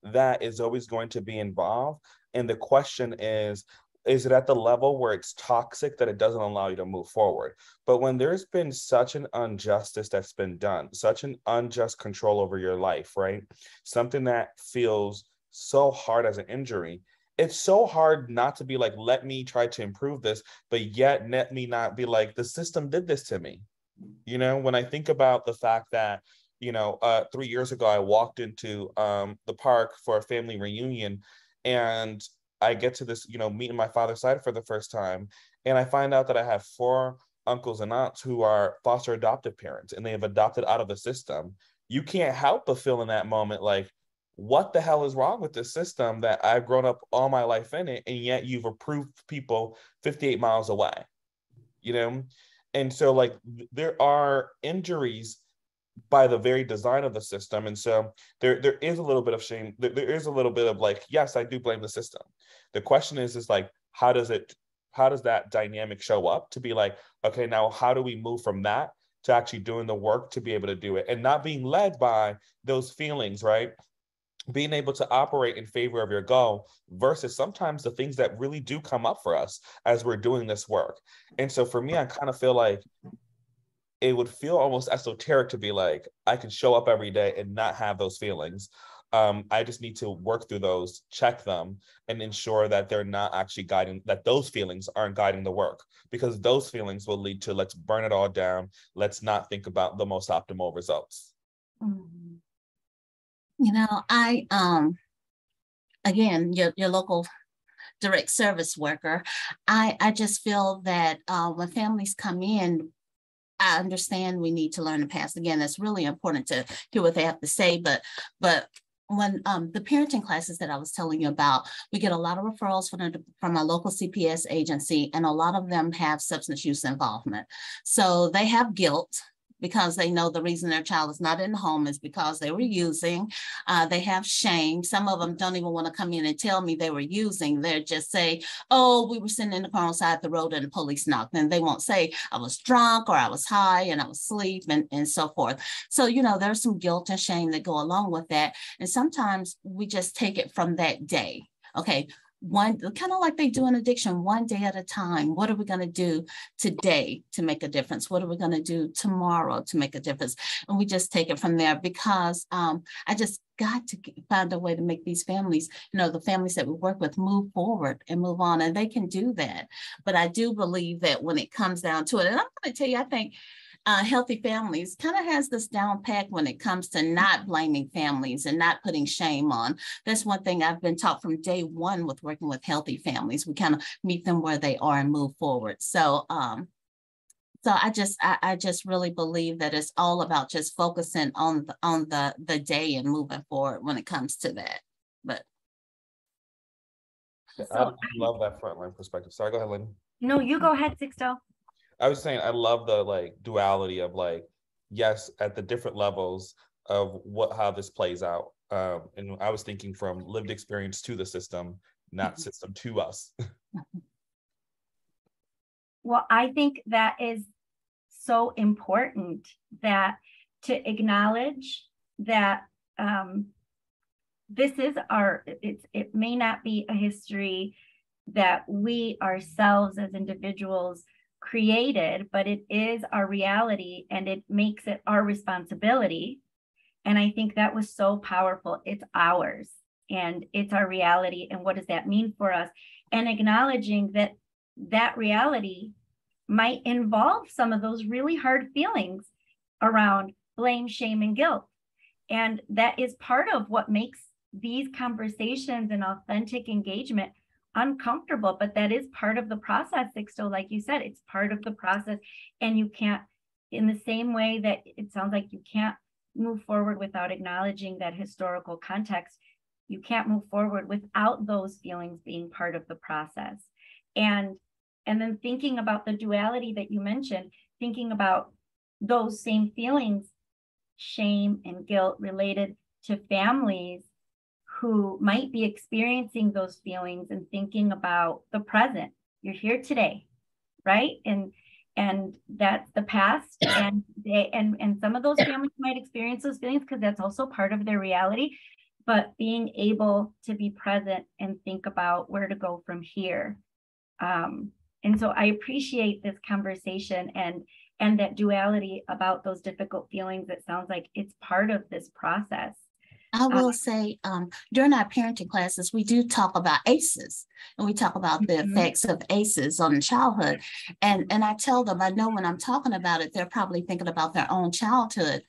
that is always going to be involved. And the question is it at the level where it's toxic that it doesn't allow you to move forward? But when there's been such an injustice that's been done, such an unjust control over your life, right? Something that feels so hard as an injury, it's so hard not to be like, let me try to improve this, but yet let me not be like, the system did this to me. You know, when I think about the fact that, 3 years ago, I walked into the park for a family reunion, and I get to this, meeting my father's side for the first time. And I find out that I have 4 uncles and aunts who are foster adoptive parents, and they have adopted out of the system. You can't help but feel in that moment, like, what the hell is wrong with this system that I've grown up all my life in it, and yet you've approved people 58 miles away, And so like there are injuries by the very design of the system. And so there is a little bit of shame. There is a little bit of like, yes, I do blame the system. The question is like, how does that dynamic show up to be like, okay, now how do we move from that to actually doing the work to be able to do it and not being led by those feelings, right? Being able to operate in favor of your goal versus sometimes the things that really do come up for us as we're doing this work. And so for me, I kind of feel like it would feel almost esoteric to be like, I can show up every day and not have those feelings. I just need to work through those, check them, and ensure that they're not actually guiding, that those feelings aren't guiding the work, because those feelings will lead to, let's burn it all down. Let's not think about the most optimal results. Mm-hmm. I, again, your local direct service worker, I just feel that when families come in, I understand we need to learn the past. Again, that's really important to hear what they have to say, but when the parenting classes that I was telling you about, we get a lot of referrals from our local CPS agency, and a lot of them have substance use involvement. So they have guilt because they know the reason their child is not in the home is because they were using. They have shame. Some of them don't even want to come in and tell me they were using. They'll just say, oh, we were sitting in the car on the side of the road and the police knocked. And they won't say I was drunk or I was high and I was asleep and so forth. So, there's some guilt and shame that go along with that. And sometimes we just take it from that day. Okay, one, kind of like they do in addiction, one day at a time. What are we going to do today to make a difference? What are we going to do tomorrow to make a difference? And we just take it from there, because I just got to find a way to make these families, the families that we work with, move forward and move on. And they can do that. But I do believe that when it comes down to it, and I'm going to tell you, I think Healthy Families kind of has this down pat when it comes to not blaming families and not putting shame on. That's one thing I've been taught from day one with working with Healthy Families. We kind of meet them where they are and move forward. So, so I just really believe that it's all about just focusing on the day and moving forward when it comes to that. But I love that frontline perspective. Sorry, go ahead, Lynn. No, you go ahead, Sixto. I was saying, I love the duality of yes, at the different levels, of how this plays out. And I was thinking from lived experience to the system, not system to us. Well, I think that is so important, that to acknowledge that this is it may not be a history that we ourselves as individuals created, but it is our reality, and it makes it our responsibility. And I think that was so powerful. It's ours, and it's our reality. And what does that mean for us? And acknowledging that that reality might involve some of those really hard feelings around blame, shame, and guilt. And that is part of what makes these conversations and authentic engagement uncomfortable, but that is part of the process. Sixto, like you said, it's part of the process. And you can't, in the same way that it sounds like you can't move forward without acknowledging that historical context, you can't move forward without those feelings being part of the process. And then thinking about the duality that you mentioned, thinking about those same feelings, shame and guilt, related to families who might be experiencing those feelings, and thinking about the present. You're here today, right? And that's the past. And some of those families might experience those feelings because that's also part of their reality. But being able to be present and think about where to go from here. And so I appreciate this conversation and that duality about those difficult feelings. It sounds like it's part of this process. I will say, during our parenting classes, we do talk about ACEs, and we talk about the effects of ACEs on childhood. And I tell them, I know when I'm talking about it, they're probably thinking about their own childhood,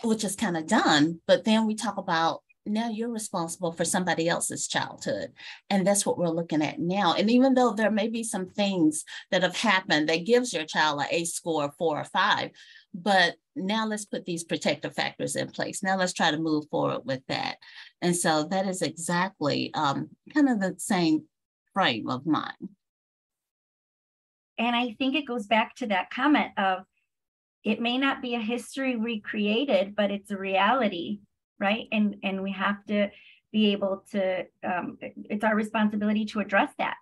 which is kind of done. But then we talk about, now you're responsible for somebody else's childhood. And that's what we're looking at now. And even though there may be some things that have happened that gives your child an ACE score of 4 or 5, but now let's put these protective factors in place. Now let's try to move forward with that. And so that is exactly kind of the same frame of mind. And I think it goes back to that comment of, it may not be a history recreated, but it's a reality, right? And we have to be able to, it's our responsibility to address that.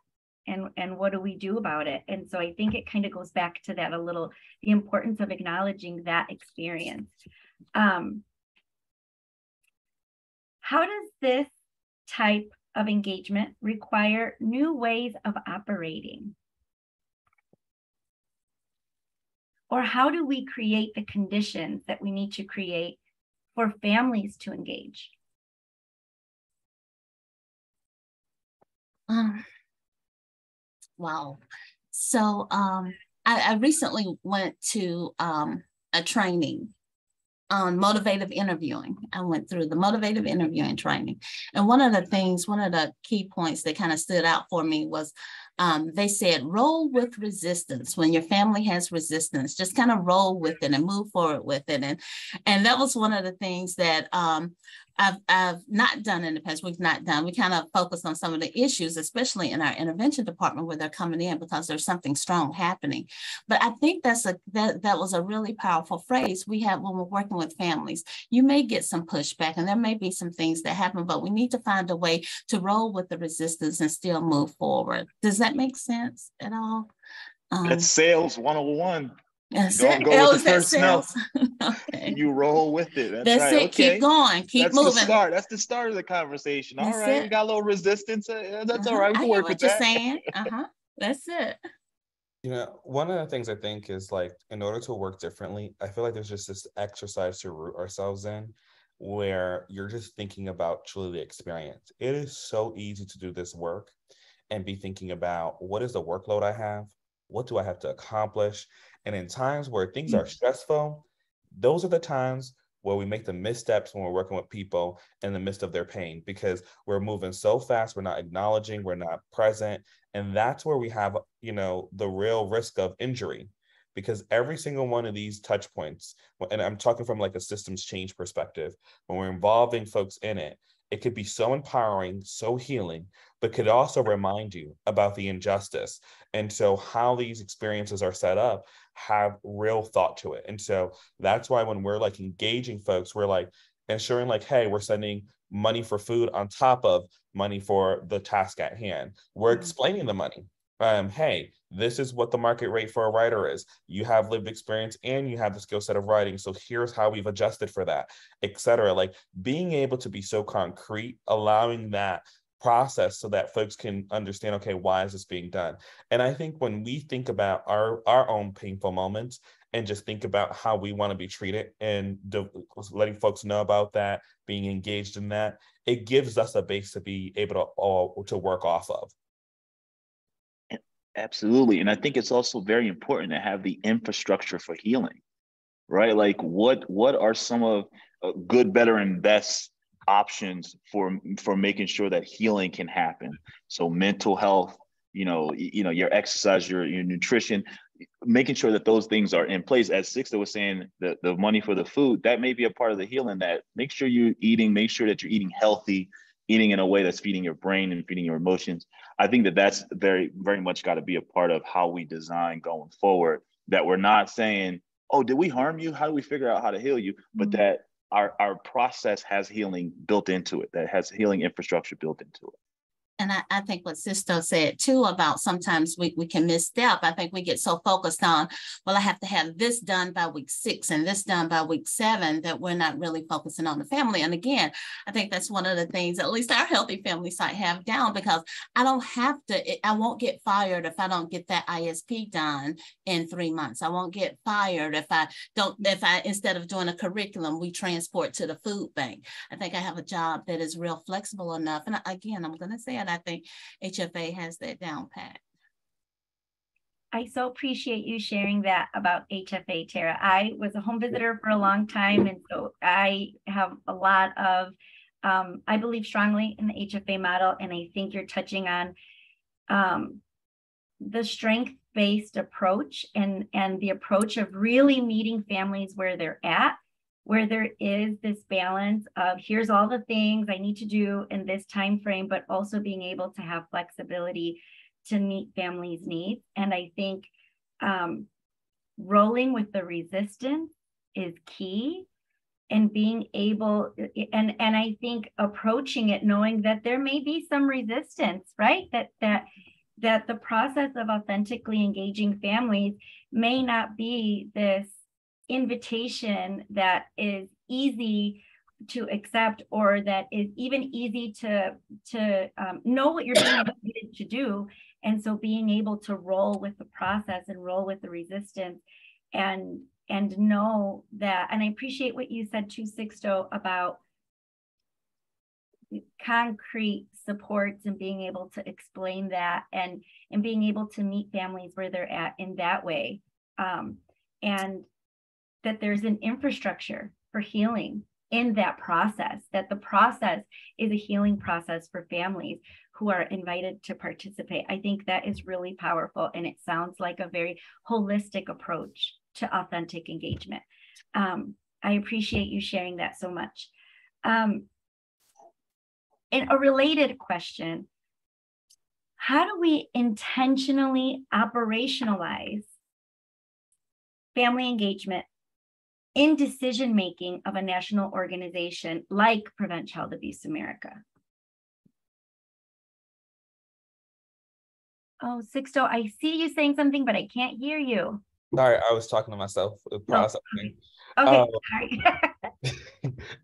And what do we do about it? And so I think it kind of goes back to that a little, the importance of acknowledging that experience. How does this type of engagement require new ways of operating? Or how do we create the conditions that we need to create for families to engage? Wow. So I recently went to a training on motivative interviewing. I went through the motivative interviewing training. And one of the key points that kind of stood out for me was they said, roll with resistance. When your family has resistance, just kind of roll with it and move forward with it. And that was one of the things that I've not done in the past. We've not done. We kind of focus on some of the issues, especially in our intervention department where they're coming in because there's something strong happening. But I think that was a really powerful phrase we have when we're working with families. You may get some pushback and there may be some things that happen, but we need to find a way to roll with the resistance and still move forward. Does that make sense at all? That's sales 101. Yes, Go with the first note. Okay. You roll with it. That's right. it. Okay. Keep going. Keep moving. That's the start of the conversation. That's all right. it. We got a little resistance. That's all right. We can work with that. I hear what you're saying. That's it. You know, one of the things I think is, like, in order to work differently, I feel like there's just this exercise to root ourselves in where you're just thinking about truly the experience. It is so easy to do this work and be thinking about, what is the workload I have? What do I have to accomplish? And in times where things are stressful, those are the times where we make the missteps when we're working with people in the midst of their pain, because we're moving so fast, we're not acknowledging, we're not present. And that's where we have, you know, the real risk of injury, because every single one of these touch points, and I'm talking from like a systems change perspective, when we're involving folks in it, it could be so empowering, so healing, but could also remind you about the injustice. And so how these experiences are set up have real thought to it. And so that's why when we're like engaging folks, we're like ensuring like, hey, we're sending money for food on top of money for the task at hand. We're explaining the money. Hey, this is what the market rate for a writer is. You have lived experience and you have the skill set of writing. So here's how we've adjusted for that, et cetera. Like being able to be so concrete, allowing that process so that folks can understand, okay, why is this being done? And I think when we think about our own painful moments and just think about how we want to be treated and letting folks know about that, being engaged in that, it gives us a base to be able to work off of. Absolutely. And I think it's also very important to have the infrastructure for healing, right? Like what are some of good, better, and best options for making sure that healing can happen? So mental health, your exercise, your nutrition, making sure that those things are in place. As Sixto was saying, the money for the food, that may be a part of the healing. That make sure you're eating, make sure that you're eating healthy, eating in a way that's feeding your brain and feeding your emotions. I think that that's very, very much got to be a part of how we design going forward, that we're not saying, oh, did we harm you? How do we figure out how to heal you? But that our process has healing built into it, that has healing infrastructure built into it. And I think what Sixto said too about sometimes we can misstep. I think we get so focused on, well, I have to have this done by week 6 and this done by week 7, that we're not really focusing on the family. And again, I think that's one of the things, at least our Healthy Family site have down, because I don't have to, I won't get fired if I don't get that ISP done in 3 months. I won't get fired if instead of doing a curriculum, we transport to the food bank. I think I have a job that is real flexible enough. And again, I'm going to say it, I think HFA has that down pat. I so appreciate you sharing that about HFA, Tara. I was a home visitor for a long time, and so I have a lot of, I believe strongly in the HFA model, and I think you're touching on the strength-based approach and the approach of really meeting families where they're at, where there is this balance of here's all the things I need to do in this time frame, but also being able to have flexibility to meet families' needs. And I think rolling with the resistance is key, and being able, and I think approaching it knowing that there may be some resistance, right? That the process of authentically engaging families may not be this invitation that is easy to accept, or that is even easy to know what you're being invited to do. And so being able to roll with the process and roll with the resistance and know that, and I appreciate what you said too, Sixto, about concrete supports and being able to explain that and being able to meet families where they're at in that way. And that there's an infrastructure for healing in that process, that the process is a healing process for families who are invited to participate. I think that is really powerful, and it sounds like a very holistic approach to authentic engagement. I appreciate you sharing that so much. And a related question, how do we intentionally operationalize family engagement in decision-making of a national organization like Prevent Child Abuse America? Oh, Sixto, I see you saying something, but I can't hear you. Sorry, I was talking to myself. Processing. Okay, sorry.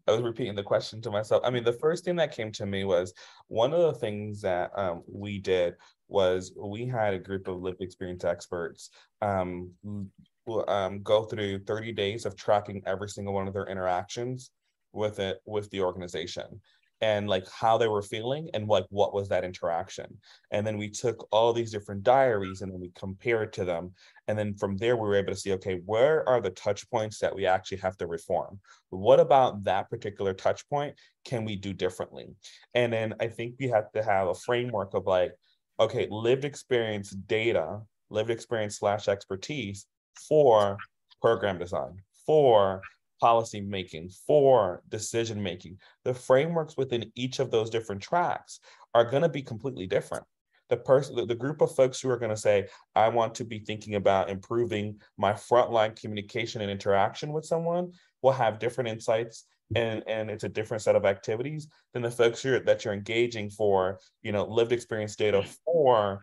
I was repeating the question to myself. I mean, the first thing that came to me was one of the things that we did was we had a group of lived experience experts go through 30 days of tracking every single one of their interactions with the organization, and like how they were feeling and like what was that interaction. And then we took all these different diaries and then we compared to them. And then from there, we were able to see, okay, where are the touch points that we actually have to reform? What about that particular touch point can we do differently? And then I think we have to have a framework of like, okay, lived experience data, lived experience / expertise for program design, for policy making, for decision making. The frameworks within each of those different tracks are going to be completely different. the group of folks who are going to say, I want to be thinking about improving my frontline communication and interaction with someone, will have different insights, and it's a different set of activities than the folks that you're engaging for, lived experience data for,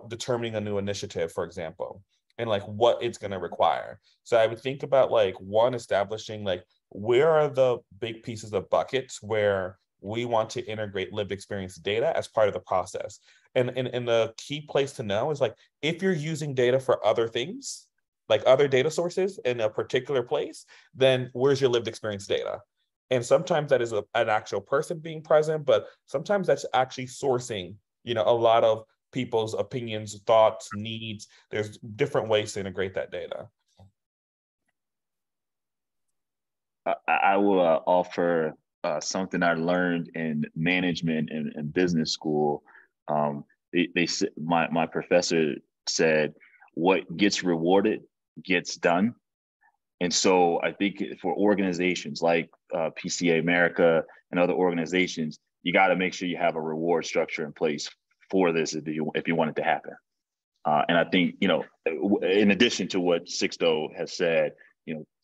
determining a new initiative, for example, and like what it's going to require. So I would think about like one, establishing like where are the big pieces of buckets where we want to integrate lived experience data as part of the process. And the key place to know is like, if you're using data for other things, like other data sources in a particular place, then where's your lived experience data? And sometimes that is an actual person being present, but sometimes that's actually sourcing, a lot of people's opinions, thoughts, needs. There's different ways to integrate that data. I will offer something I learned in management and business school. My professor said, what gets rewarded gets done. And so I think for organizations like PCA America and other organizations, you got to make sure you have a reward structure in place for this if you want it to happen. And I think, in addition to what Sixto has said,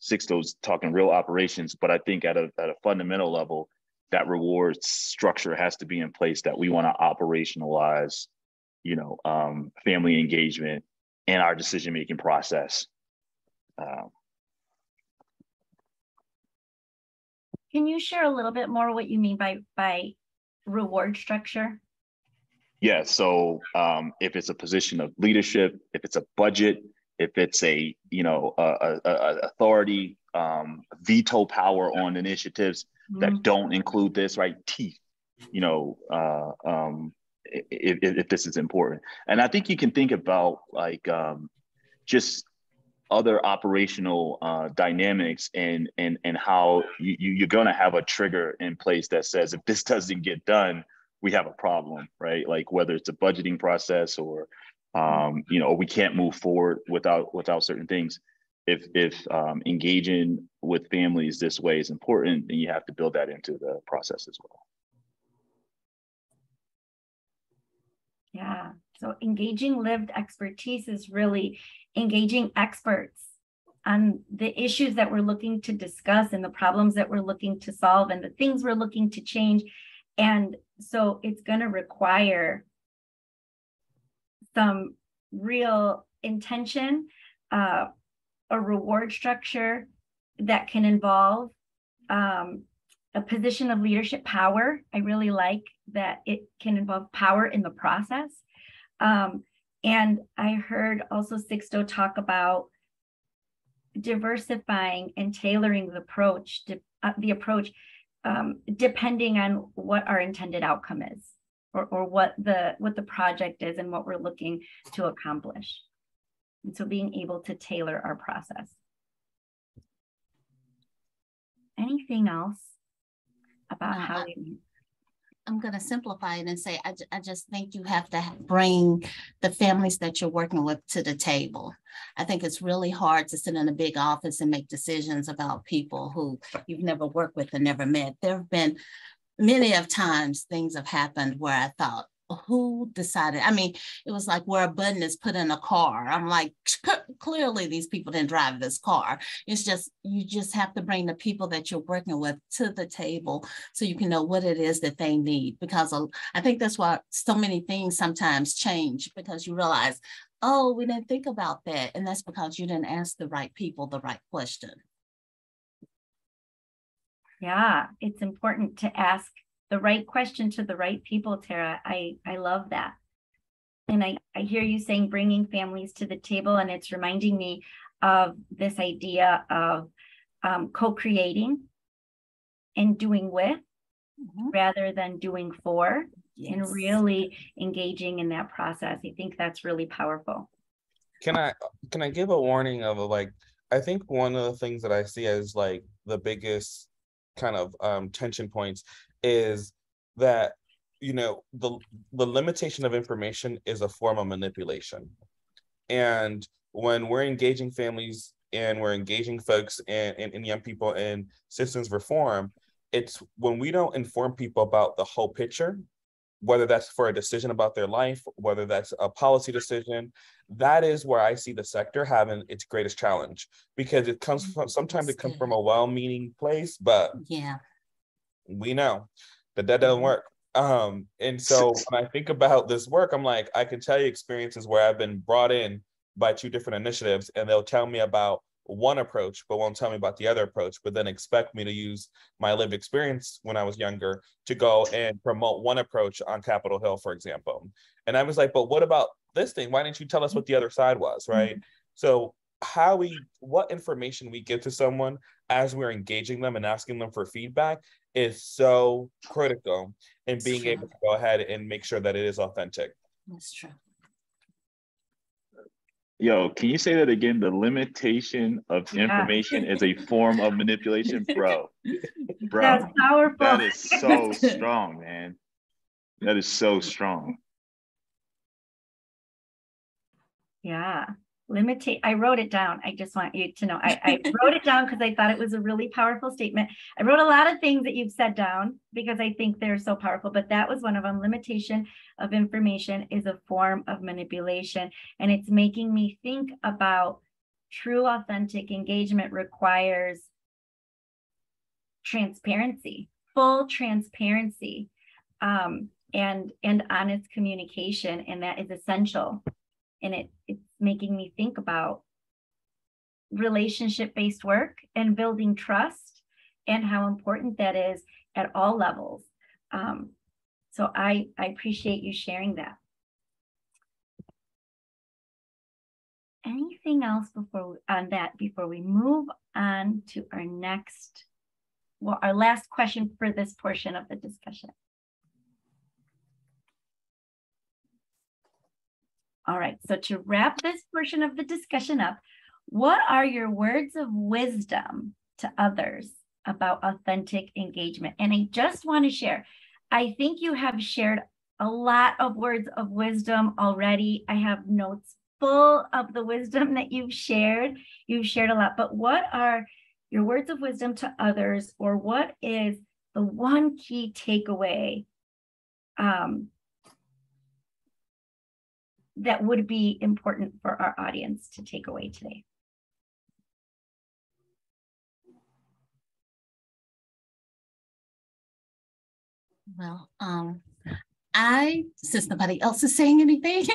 Sixto's talking real operations, but I think at a fundamental level, that reward structure has to be in place, that we want to operationalize, family engagement in our decision-making process. Can you share a little bit more what you mean by reward structure? Yeah, so if it's a position of leadership, if it's a budget, if it's a authority, veto power on initiatives that don't include this, right? Teeth, if this is important. And I think you can think about like just other operational dynamics and how you're going to have a trigger in place that says, if this doesn't get done, we have a problem, right? Like whether it's a budgeting process or, we can't move forward without certain things. If engaging with families this way is important, then you have to build that into the process as well. Yeah, so engaging lived expertise is really engaging experts on the issues that we're looking to discuss and the problems that we're looking to solve and the things we're looking to change. And so it's going to require some real intention, a reward structure that can involve a position of leadership power. I really like that it can involve power in the process. And I heard also Sixto talk about diversifying and tailoring the approach, depending on what our intended outcome is, or what the project is and what we're looking to accomplish. And so being able to tailor our process. Anything else about how we... I'm going to simplify it and say, I just think you have to bring the families that you're working with to the table. I think it's really hard to sit in a big office and make decisions about people who you've never worked with and never met. There have been many of times things have happened where I thought, who decided? I mean, it was like where a button is put in a car. I'm like, clearly these people didn't drive this car. It's just, you just have to bring the people that you're working with to the table so you can know what it is that they need. Because I think that's why so many things sometimes change, because you realize, oh, we didn't think about that. And that's because you didn't ask the right people the right question. Yeah, it's important to ask the right question to the right people, Tara. I love that. And I hear you saying bringing families to the table, and it's reminding me of this idea of co-creating and doing with rather than doing for, and really engaging in that process. I think that's really powerful. Can I give a warning of I think one of the things that I see as like the biggest kind of tension points is that, the limitation of information is a form of manipulation. And when we're engaging families and we're engaging folks and young people in systems reform, it's when we don't inform people about the whole picture, whether that's for a decision about their life, whether that's a policy decision. That is where I see the sector having its greatest challenge, because it comes from, sometimes it comes from a well-meaning place, but yeah, we know that doesn't work. And so when I think about this work, I'm like, I can tell you experiences where I've been brought in by 2 different initiatives, and they'll tell me about one approach, but won't tell me about the other approach, but then expect me to use my lived experience when I was younger to go and promote one approach on Capitol Hill, for example. And I was like, but what about this thing? Why didn't you tell us what the other side was, right? So what information we give to someone as we're engaging them and asking them for feedback is so critical in being able to go ahead and make sure that it is authentic. That's true. Yo, can you say that again? The limitation of information is a form of manipulation, bro. That's powerful. That is so strong, man. That is so strong. Yeah. I wrote it down. I just want you to know. I wrote it down because I thought it was a really powerful statement. I wrote a lot of things that you've said down because I think they're so powerful, but that was one of them. Limitation of information is a form of manipulation. And it's making me think about true, authentic engagement requires transparency, full transparency, and honest communication. And that is essential. And it's making me think about relationship-based work and building trust and how important that is at all levels. So I appreciate you sharing that. Anything else before we move on to our last question for this portion of the discussion? All right, so to wrap this portion of the discussion up, what are your words of wisdom to others about authentic engagement? And I just want to share, I think you have shared a lot of words of wisdom already. I have notes full of the wisdom that you've shared. You've shared a lot, but what are your words of wisdom to others, or what is the one key takeaway that would be important for our audience to take away today? Well, since nobody else is saying anything,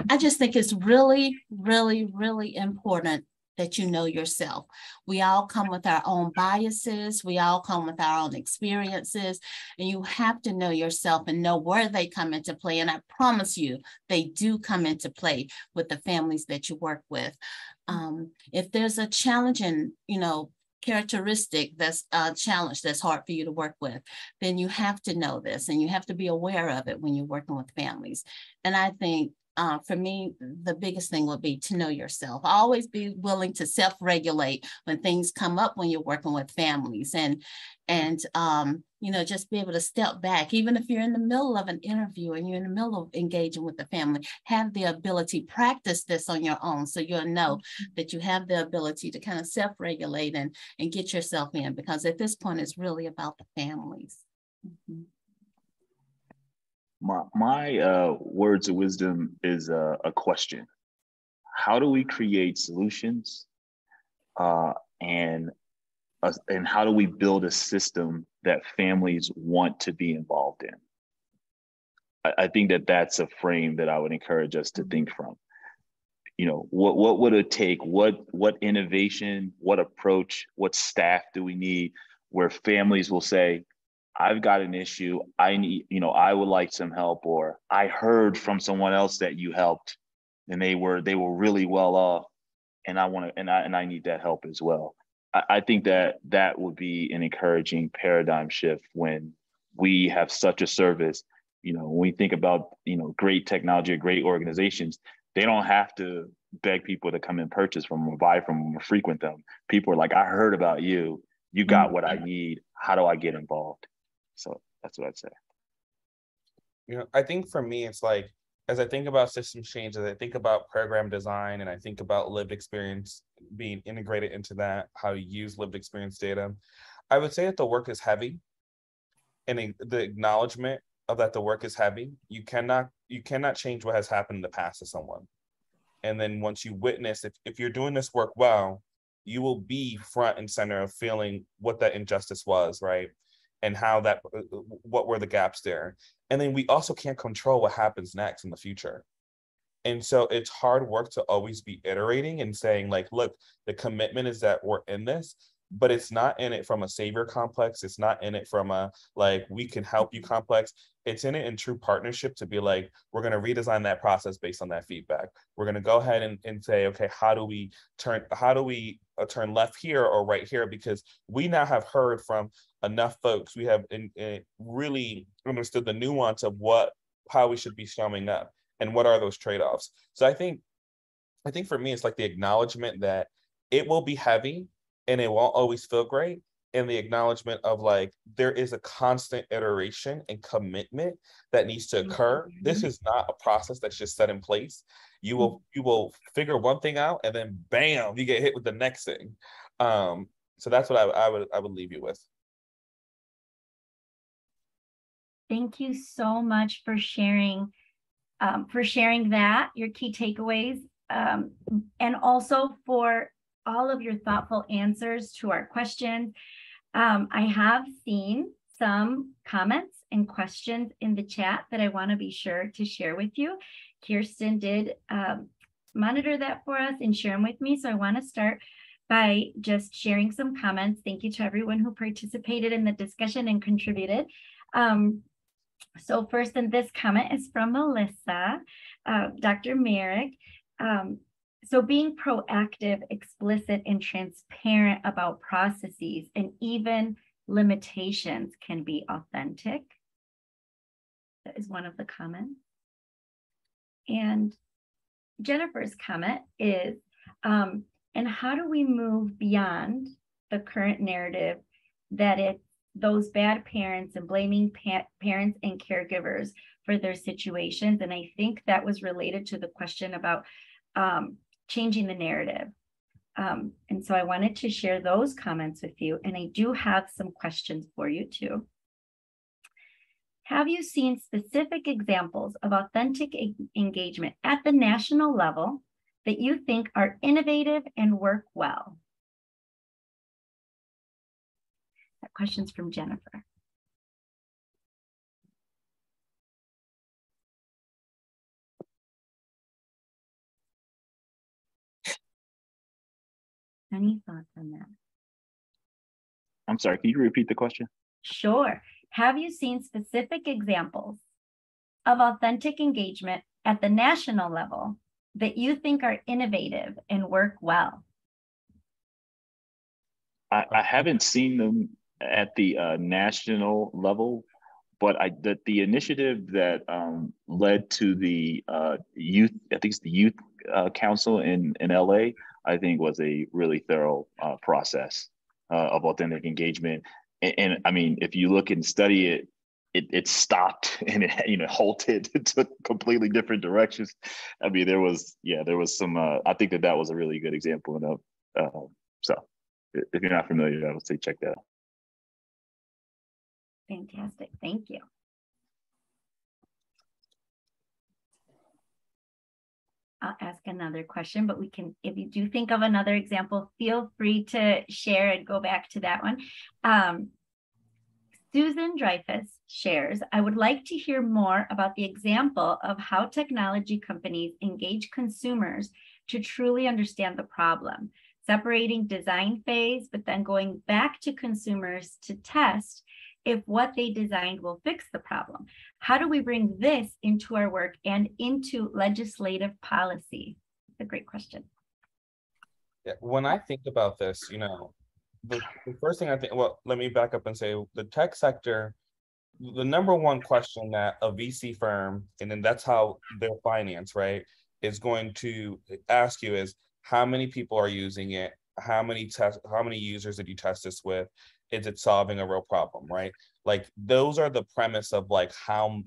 I just think it's really, really, really important that you know yourself. We all come with our own biases. We all come with our own experiences, and you have to know yourself and know where they come into play. And I promise you, they do come into play with the families that you work with. If there's a challenging, characteristic that's a challenge that's hard for you to work with, then you have to know this and you have to be aware of it when you're working with families. And I think for me, the biggest thing would be to know yourself. Always be willing to self-regulate when things come up when you're working with families, and just be able to step back. Even if you're in the middle of an interview and you're in the middle of engaging with the family, have the ability, practice this on your own so you'll know that you have the ability to kind of self-regulate and get yourself in, because at this point, it's really about the families. Mm-hmm. My words of wisdom is a question. How do we create solutions, and how do we build a system that families want to be involved in? I think that's a frame that I would encourage us to think from. What would it take? What innovation, what approach, what staff do we need where families will say, I've got an issue, I need, I would like some help, or I heard from someone else that you helped and they were really well off, and I need that help as well. I think that would be an encouraging paradigm shift when we have such a service. When we think about, great technology or great organizations, they don't have to beg people to come and purchase from them or buy from them or frequent them. People are like, I heard about you, you got what I need, how do I get involved? So that's what I'd say. I think for me, it's like, as I think about system change, as I think about program design, and I think about lived experience being integrated into that, how you use lived experience data, I would say that the work is heavy, and the acknowledgement of that the work is heavy. You cannot change what has happened in the past to someone. And then once you witness, if you're doing this work well, you will be front and center of feeling what that injustice was, right? And how that, what were the gaps there? And then we also can't control what happens next in the future. And so it's hard work to always be iterating and saying like, look, the commitment is that we're in this, but it's not in it from a savior complex. It's not in it from a, like, we can help you complex. It's in it in true partnership to be like, we're going to redesign that process based on that feedback. We're going to go ahead and say, okay, how do we turn left here or right here? Because we now have heard from enough folks. We have really understood the nuance of how we should be showing up and what are those trade-offs. So I think for me, it's like the acknowledgement that it will be heavy and it won't always feel great. And the acknowledgement of like, there is a constant iteration and commitment that needs to occur. This is not a process that's just set in place. You will figure one thing out and then bam, you get hit with the next thing. So that's what I would leave you with. Thank you so much for sharing that, your key takeaways, and also for all of your thoughtful answers to our questions. I have seen some comments and questions in the chat that I want to be sure to share with you. Kirsten did monitor that for us and share them with me. So I want to start by just sharing some comments. Thank you to everyone who participated in the discussion and contributed. So first, and this comment is from Melissa, Dr. Merrick. So being proactive, explicit, and transparent about processes and even limitations can be authentic. That is one of the comments. And Jennifer's comment is, and how do we move beyond the current narrative that it's those bad parents and blaming parents and caregivers for their situations? And I think that was related to the question about changing the narrative. And so I wanted to share those comments with you. And I do have some questions for you too. Have you seen specific examples of authentic engagement at the national level that you think are innovative and work well? That question's from Jennifer. Any thoughts on that? I'm sorry, can you repeat the question? Sure. Have you seen specific examples of authentic engagement at the national level that you think are innovative and work well? I haven't seen them at the national level, but the initiative that led to the youth, I think it's the Youth Council in LA, I think was a really thorough process of authentic engagement. And I mean, if you look and study it, it stopped and it halted. It took completely different directions. I mean, there was some. I think that was a really good example of. So, if you're not familiar, I would say check that out. Fantastic, thank you. I'll ask another question, but we can, if you do think of another example, feel free to share and go back to that one. Susan Dreyfus shares, I would like to hear more about the example of how technology companies engage consumers to truly understand the problem, separating design phase, but then going back to consumers to test if what they designed will fix the problem. How do we bring this into our work and into legislative policy? It's a great question. Yeah, when I think about this, the first thing I think, well, let me back up and say the tech sector, the number one question that a VC firm, and then that's how they're financed, right, is going to ask you is how many people are using it? How many users did you test this with? Is it solving a real problem, right? Like those are the premise of like how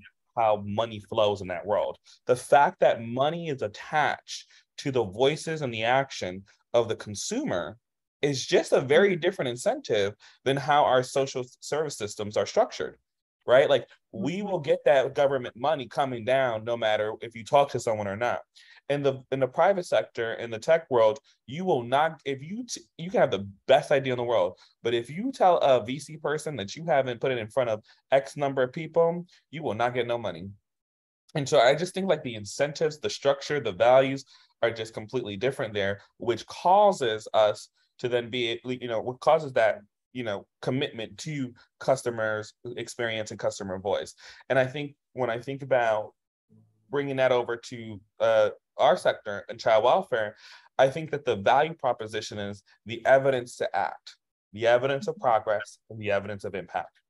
money flows in that world. The fact that money is attached to the voices and the action of the consumer is just a very different incentive than how our social service systems are structured, right? Like we will get that government money coming down no matter if you talk to someone or not. In the private sector, in the tech world, you will not, if you can have the best idea in the world, but if you tell a VC person that you haven't put it in front of X number of people, you will not get no money. And so I just think like the incentives, the structure, the values are just completely different there, which causes us to then be, what causes that, commitment to customers experience and customer voice. And I think when I think about bringing that over to our sector and child welfare, I think that the value proposition is the evidence to act, the evidence of progress, and the evidence of impact.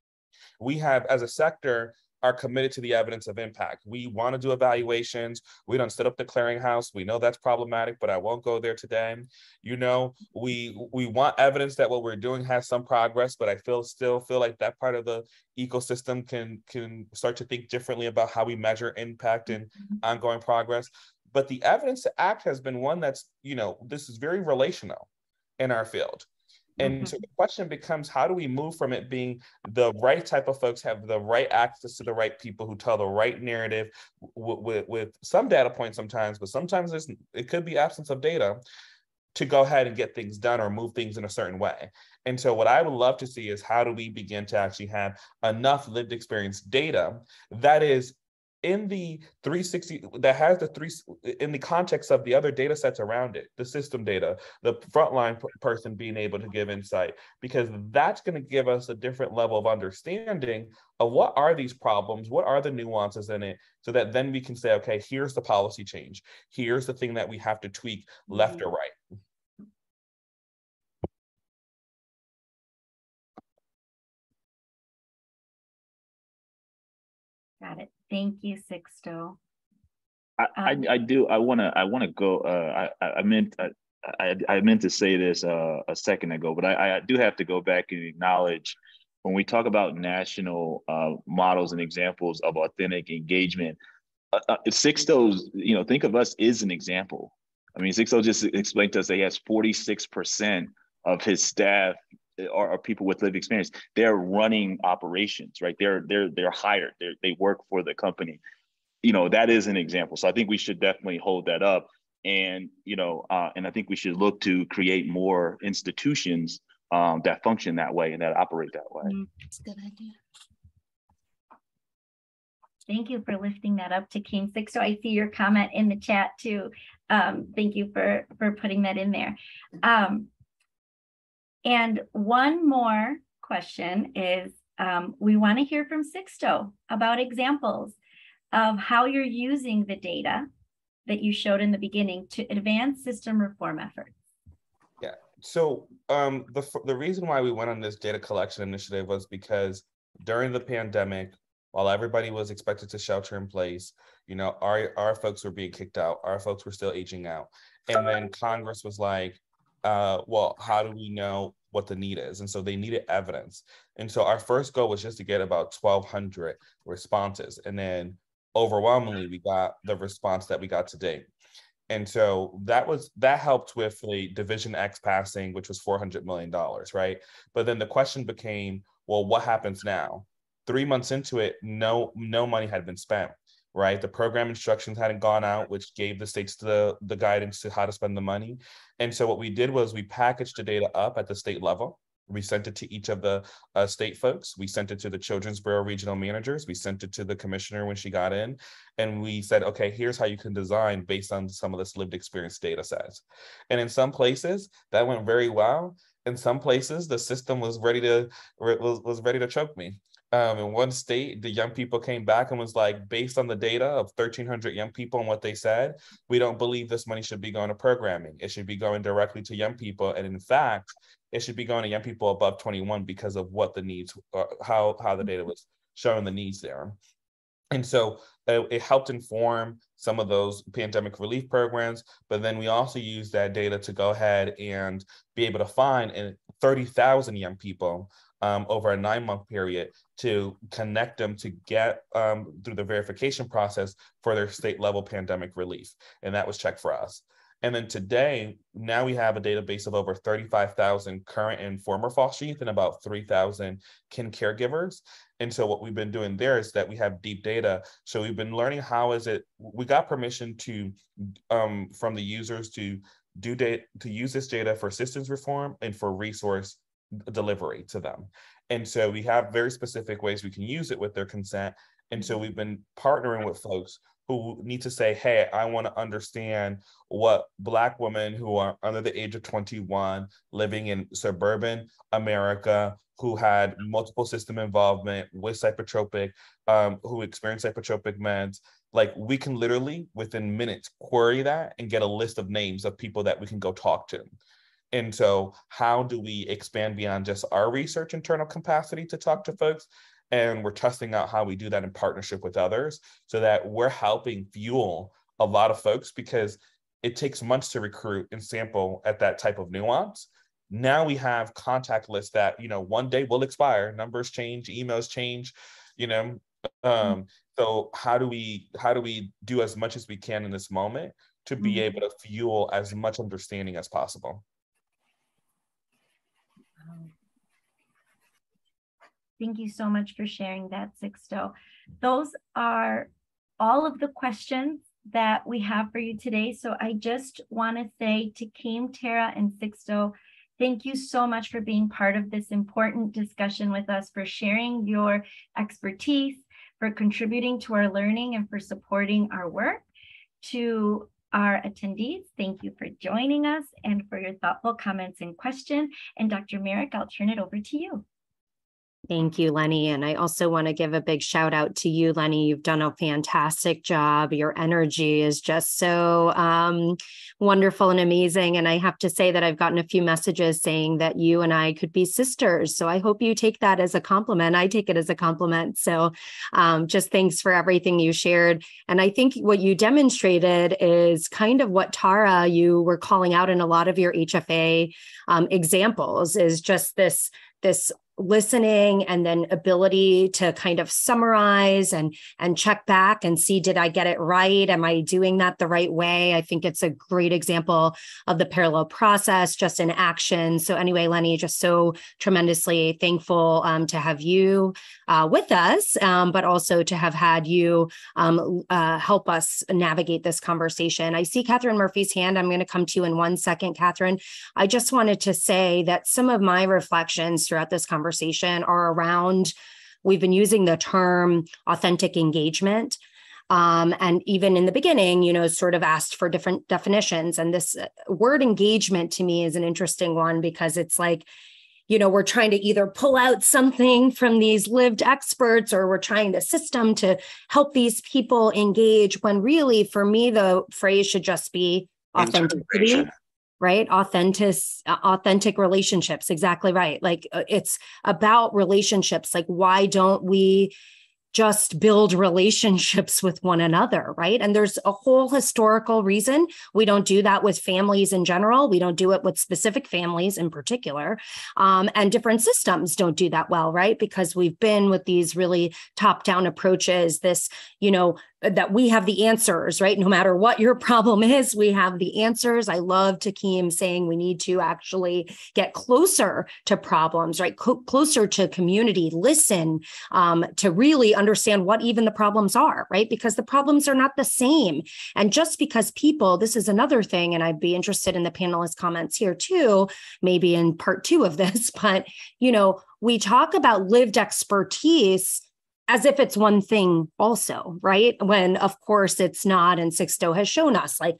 We have, as a sector, are committed to the evidence of impact. We want to do evaluations. We don't set up the clearinghouse. We know that's problematic, but I won't go there today. We want evidence that what we're doing has some progress, but I still feel like that part of the ecosystem can start to think differently about how we measure impact and ongoing progress. But the evidence to act has been one that's, this is very relational in our field. And so the question becomes, how do we move from it being the right type of folks have the right access to the right people who tell the right narrative with some data points sometimes, but sometimes it could be absence of data, to go ahead and get things done or move things in a certain way. And so what I would love to see is how do we begin to actually have enough lived experience data that is in the 360, that has in the context of the other data sets around it, the system data, the frontline person being able to give insight, because that's going to give us a different level of understanding of what are these problems, what are the nuances in it, so that then we can say, okay, here's the policy change, here's the thing that we have to tweak left or right. Got it. Thank you, Sixto. I do. I want to go. I meant to say this a second ago, but I do have to go back and acknowledge when we talk about national models and examples of authentic engagement. Sixto's, think of us as an example. I mean, Sixto just explained to us that he has 46% of his staff are people with lived experience. They're running operations, right? They're hired. They work for the company. That is an example. So I think we should definitely hold that up. And, and I think we should look to create more institutions that function that way and that operate that way. That's a good idea. Thank you for lifting that up to King Sixto. I see your comment in the chat too. Thank you for putting that in there. And one more question is, we want to hear from Sixto about examples of how you're using the data that you showed in the beginning to advance system reform efforts. Yeah, so the reason why we went on this data collection initiative was because during the pandemic, while everybody was expected to shelter in place, our folks were being kicked out, our folks were still aging out. And then Congress was like, well, how do we know what the need is? And so they needed evidence. And so our first goal was just to get about 1,200 responses. And then overwhelmingly, we got the response that we got today. And so that helped with the Division X passing, which was $400 million, right? But then the question became, well, what happens now? 3 months into it, no money had been spent, right? The program instructions hadn't gone out, which gave the states the guidance to how to spend the money. And so what we did was we packaged the data up at the state level. We sent it to each of the state folks. We sent it to the Children's Bureau regional managers. We sent it to the commissioner when she got in. And we said, okay, here's how you can design based on some of this lived experience data sets. And in some places that went very well. In some places, the system was ready to choke me. In one state, the young people came back and was like, based on the data of 1,300 young people and what they said, we don't believe this money should be going to programming. It should be going directly to young people. And in fact, it should be going to young people above 21 because of what the needs, how the data was showing the needs there. And so it helped inform some of those pandemic relief programs, but then we also used that data to go ahead and be able to find 30,000 young people over a 9-month period to connect them to get through the verification process for their state level pandemic relief. And that was checked for us. And then today, now we have a database of over 35,000 current and former foster youth and about 3,000 kin caregivers. And so what we've been doing there is that we have deep data. So we've been learning we got permission to, from the users to use this data for systems reform and for resource delivery to them. And so we have very specific ways we can use it with their consent. And so we've been partnering with folks who need to say, hey, I want to understand what Black women who are under the age of 21 living in suburban America, who had multiple system involvement with psychotropic, who experienced psychotropic meds, like we can literally within minutes query that and get a list of names of people that we can go talk to. And so how do we expand beyond just our research internal capacity to talk to folks? And we're testing out how we do that in partnership with others so that we're helping fuel a lot of folks, because it takes months to recruit and sample at that type of nuance. Now we have contact lists that, one day will expire, numbers change, emails change, so how do we do as much as we can in this moment to be able to fuel as much understanding as possible? Thank you so much for sharing that, Sixto. Those are all of the questions that we have for you today. So I just want to say to Kim, Tara, and Sixto, thank you so much for being part of this important discussion with us, for sharing your expertise, for contributing to our learning, and for supporting our work. To our attendees, thank you for joining us and for your thoughtful comments and questions. And Dr. Merrick, I'll turn it over to you. Thank you, Lenny. And I also want to give a big shout out to you, Lenny. You've done a fantastic job. Your energy is just so wonderful and amazing. And I have to say that I've gotten a few messages saying that you and I could be sisters. So I hope you take that as a compliment. I take it as a compliment. So just thanks for everything you shared. And I think what you demonstrated is kind of what Tara, you were calling out in a lot of your HFA examples, is just this listening and then ability to kind of summarize and check back and see, did I get it right? Am I doing that the right way? I think it's a great example of the parallel process just in action. So anyway, Lenny, just so tremendously thankful to have you with us, but also to have had you help us navigate this conversation. I see Catherine Murphy's hand. I'm going to come to you in 1 second, Catherine. I just wanted to say that some of my reflections throughout this conversation are around, we've been using the term authentic engagement. And even in the beginning, sort of asked for different definitions. And this word engagement to me is an interesting one, because it's like, we're trying to either pull out something from these lived experts, or we're trying the system to help these people engage, when really, for me, the phrase should just be authenticity. Right? Authentic relationships. Exactly right. Like it's about relationships. Like, why don't we just build relationships with one another, right? And there's a whole historical reason we don't do that with families in general. We don't do it with specific families in particular. And different systems don't do that well, right? Because we've been with these really top-down approaches, this, that we have the answers, right? No matter what your problem is, we have the answers. I love Takim saying we need to actually get closer to problems, right? Closer to community, listen, to really understand what even the problems are, right? Because the problems are not the same. And just because people, this is another thing, and I'd be interested in the panelists' comments here too, maybe in part 2 of this, but, we talk about lived expertise as if it's one thing also, right? When of course it's not. And Sixto has shown us, like,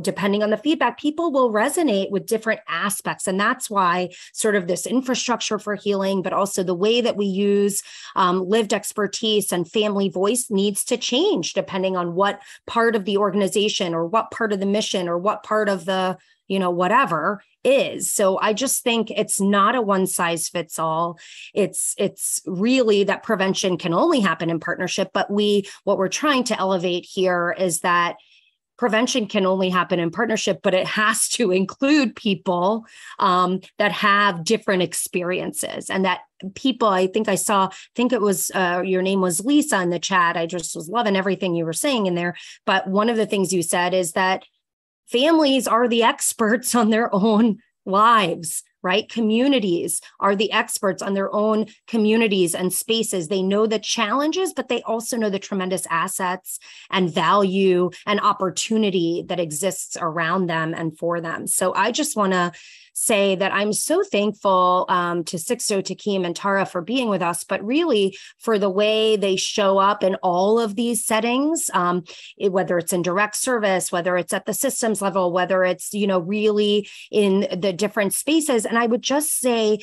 depending on the feedback, people will resonate with different aspects. And that's why sort of this infrastructure for healing, but also the way that we use lived expertise and family voice needs to change depending on what part of the organization or what part of the mission or what part of the, whatever is. So I just think it's not a one size fits all. It's really that prevention can only happen in partnership. But what we're trying to elevate here is that prevention can only happen in partnership, but it has to include people that have different experiences, and that people, I think it was, your name was Lisa in the chat. I just was loving everything you were saying in there. But one of the things you said is that Families are the experts on their own lives, right? Communities are the experts on their own communities and spaces. They know the challenges, but they also know the tremendous assets and value and opportunity that exists around them and for them. So I just want to say that I'm so thankful to Sixto, Takim, and Tara for being with us, but really for the way they show up in all of these settings, whether it's in direct service, whether it's at the systems level, whether it's, really in the different spaces. And I would just say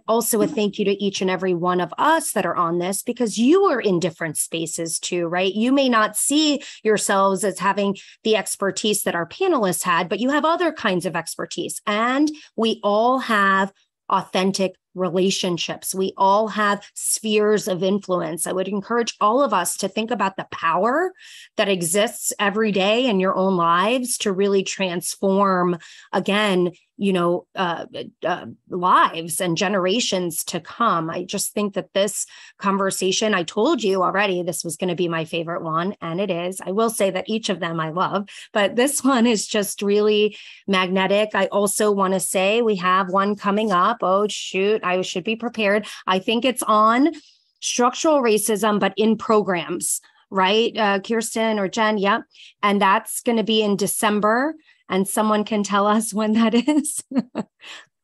also a thank you to each and every one of us that are on this, because you are in different spaces too, right? You may not see yourselves as having the expertise that our panelists had, but you have other kinds of expertise. And we all have authentic relationships. We all have spheres of influence. I would encourage all of us to think about the power that exists every day in your own lives to really transform, again, lives and generations to come. I just think that this conversation, I told you already, this was going to be my favorite one, and it is. I will say that each of them I love, but this one is just really magnetic. I also want to say we have one coming up. Oh, shoot, I should be prepared. I think it's on structural racism, but in programs, right? Kirsten or Jen, yep. And that's going to be in December. And someone can tell us when that is.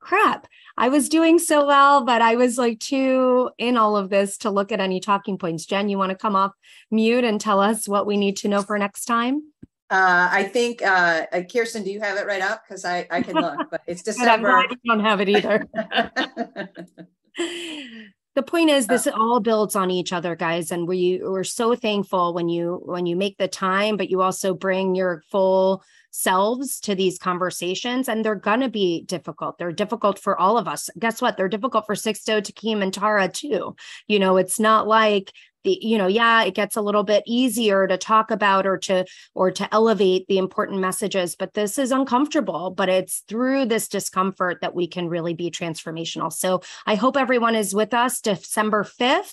Crap. I was doing so well, but I was like too in all of this to look at any talking points. Jen, you want to come off mute and tell us what we need to know for next time? I think, Kirsten, do you have it right up? Because I can look, but it's December. I don't have it either. The point is, this all builds on each other, guys. And we're so thankful when you make the time, but you also bring your full selves to these conversations, and they're going to be difficult. They're difficult for all of us. Guess what? They're difficult for Sixto, Takim, and Tara too. It's not like it gets a little bit easier to talk about or to elevate the important messages, but this is uncomfortable, but it's through this discomfort that we can really be transformational. So I hope everyone is with us December 5th.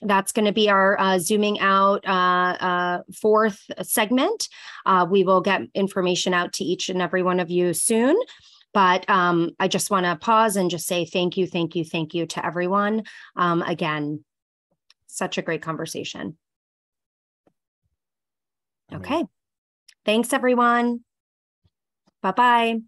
That's going to be our zooming out fourth segment. We will get information out to each and every one of you soon. But I just want to pause and just say thank you to everyone. Again, such a great conversation. Okay. Thanks, everyone. Bye-bye.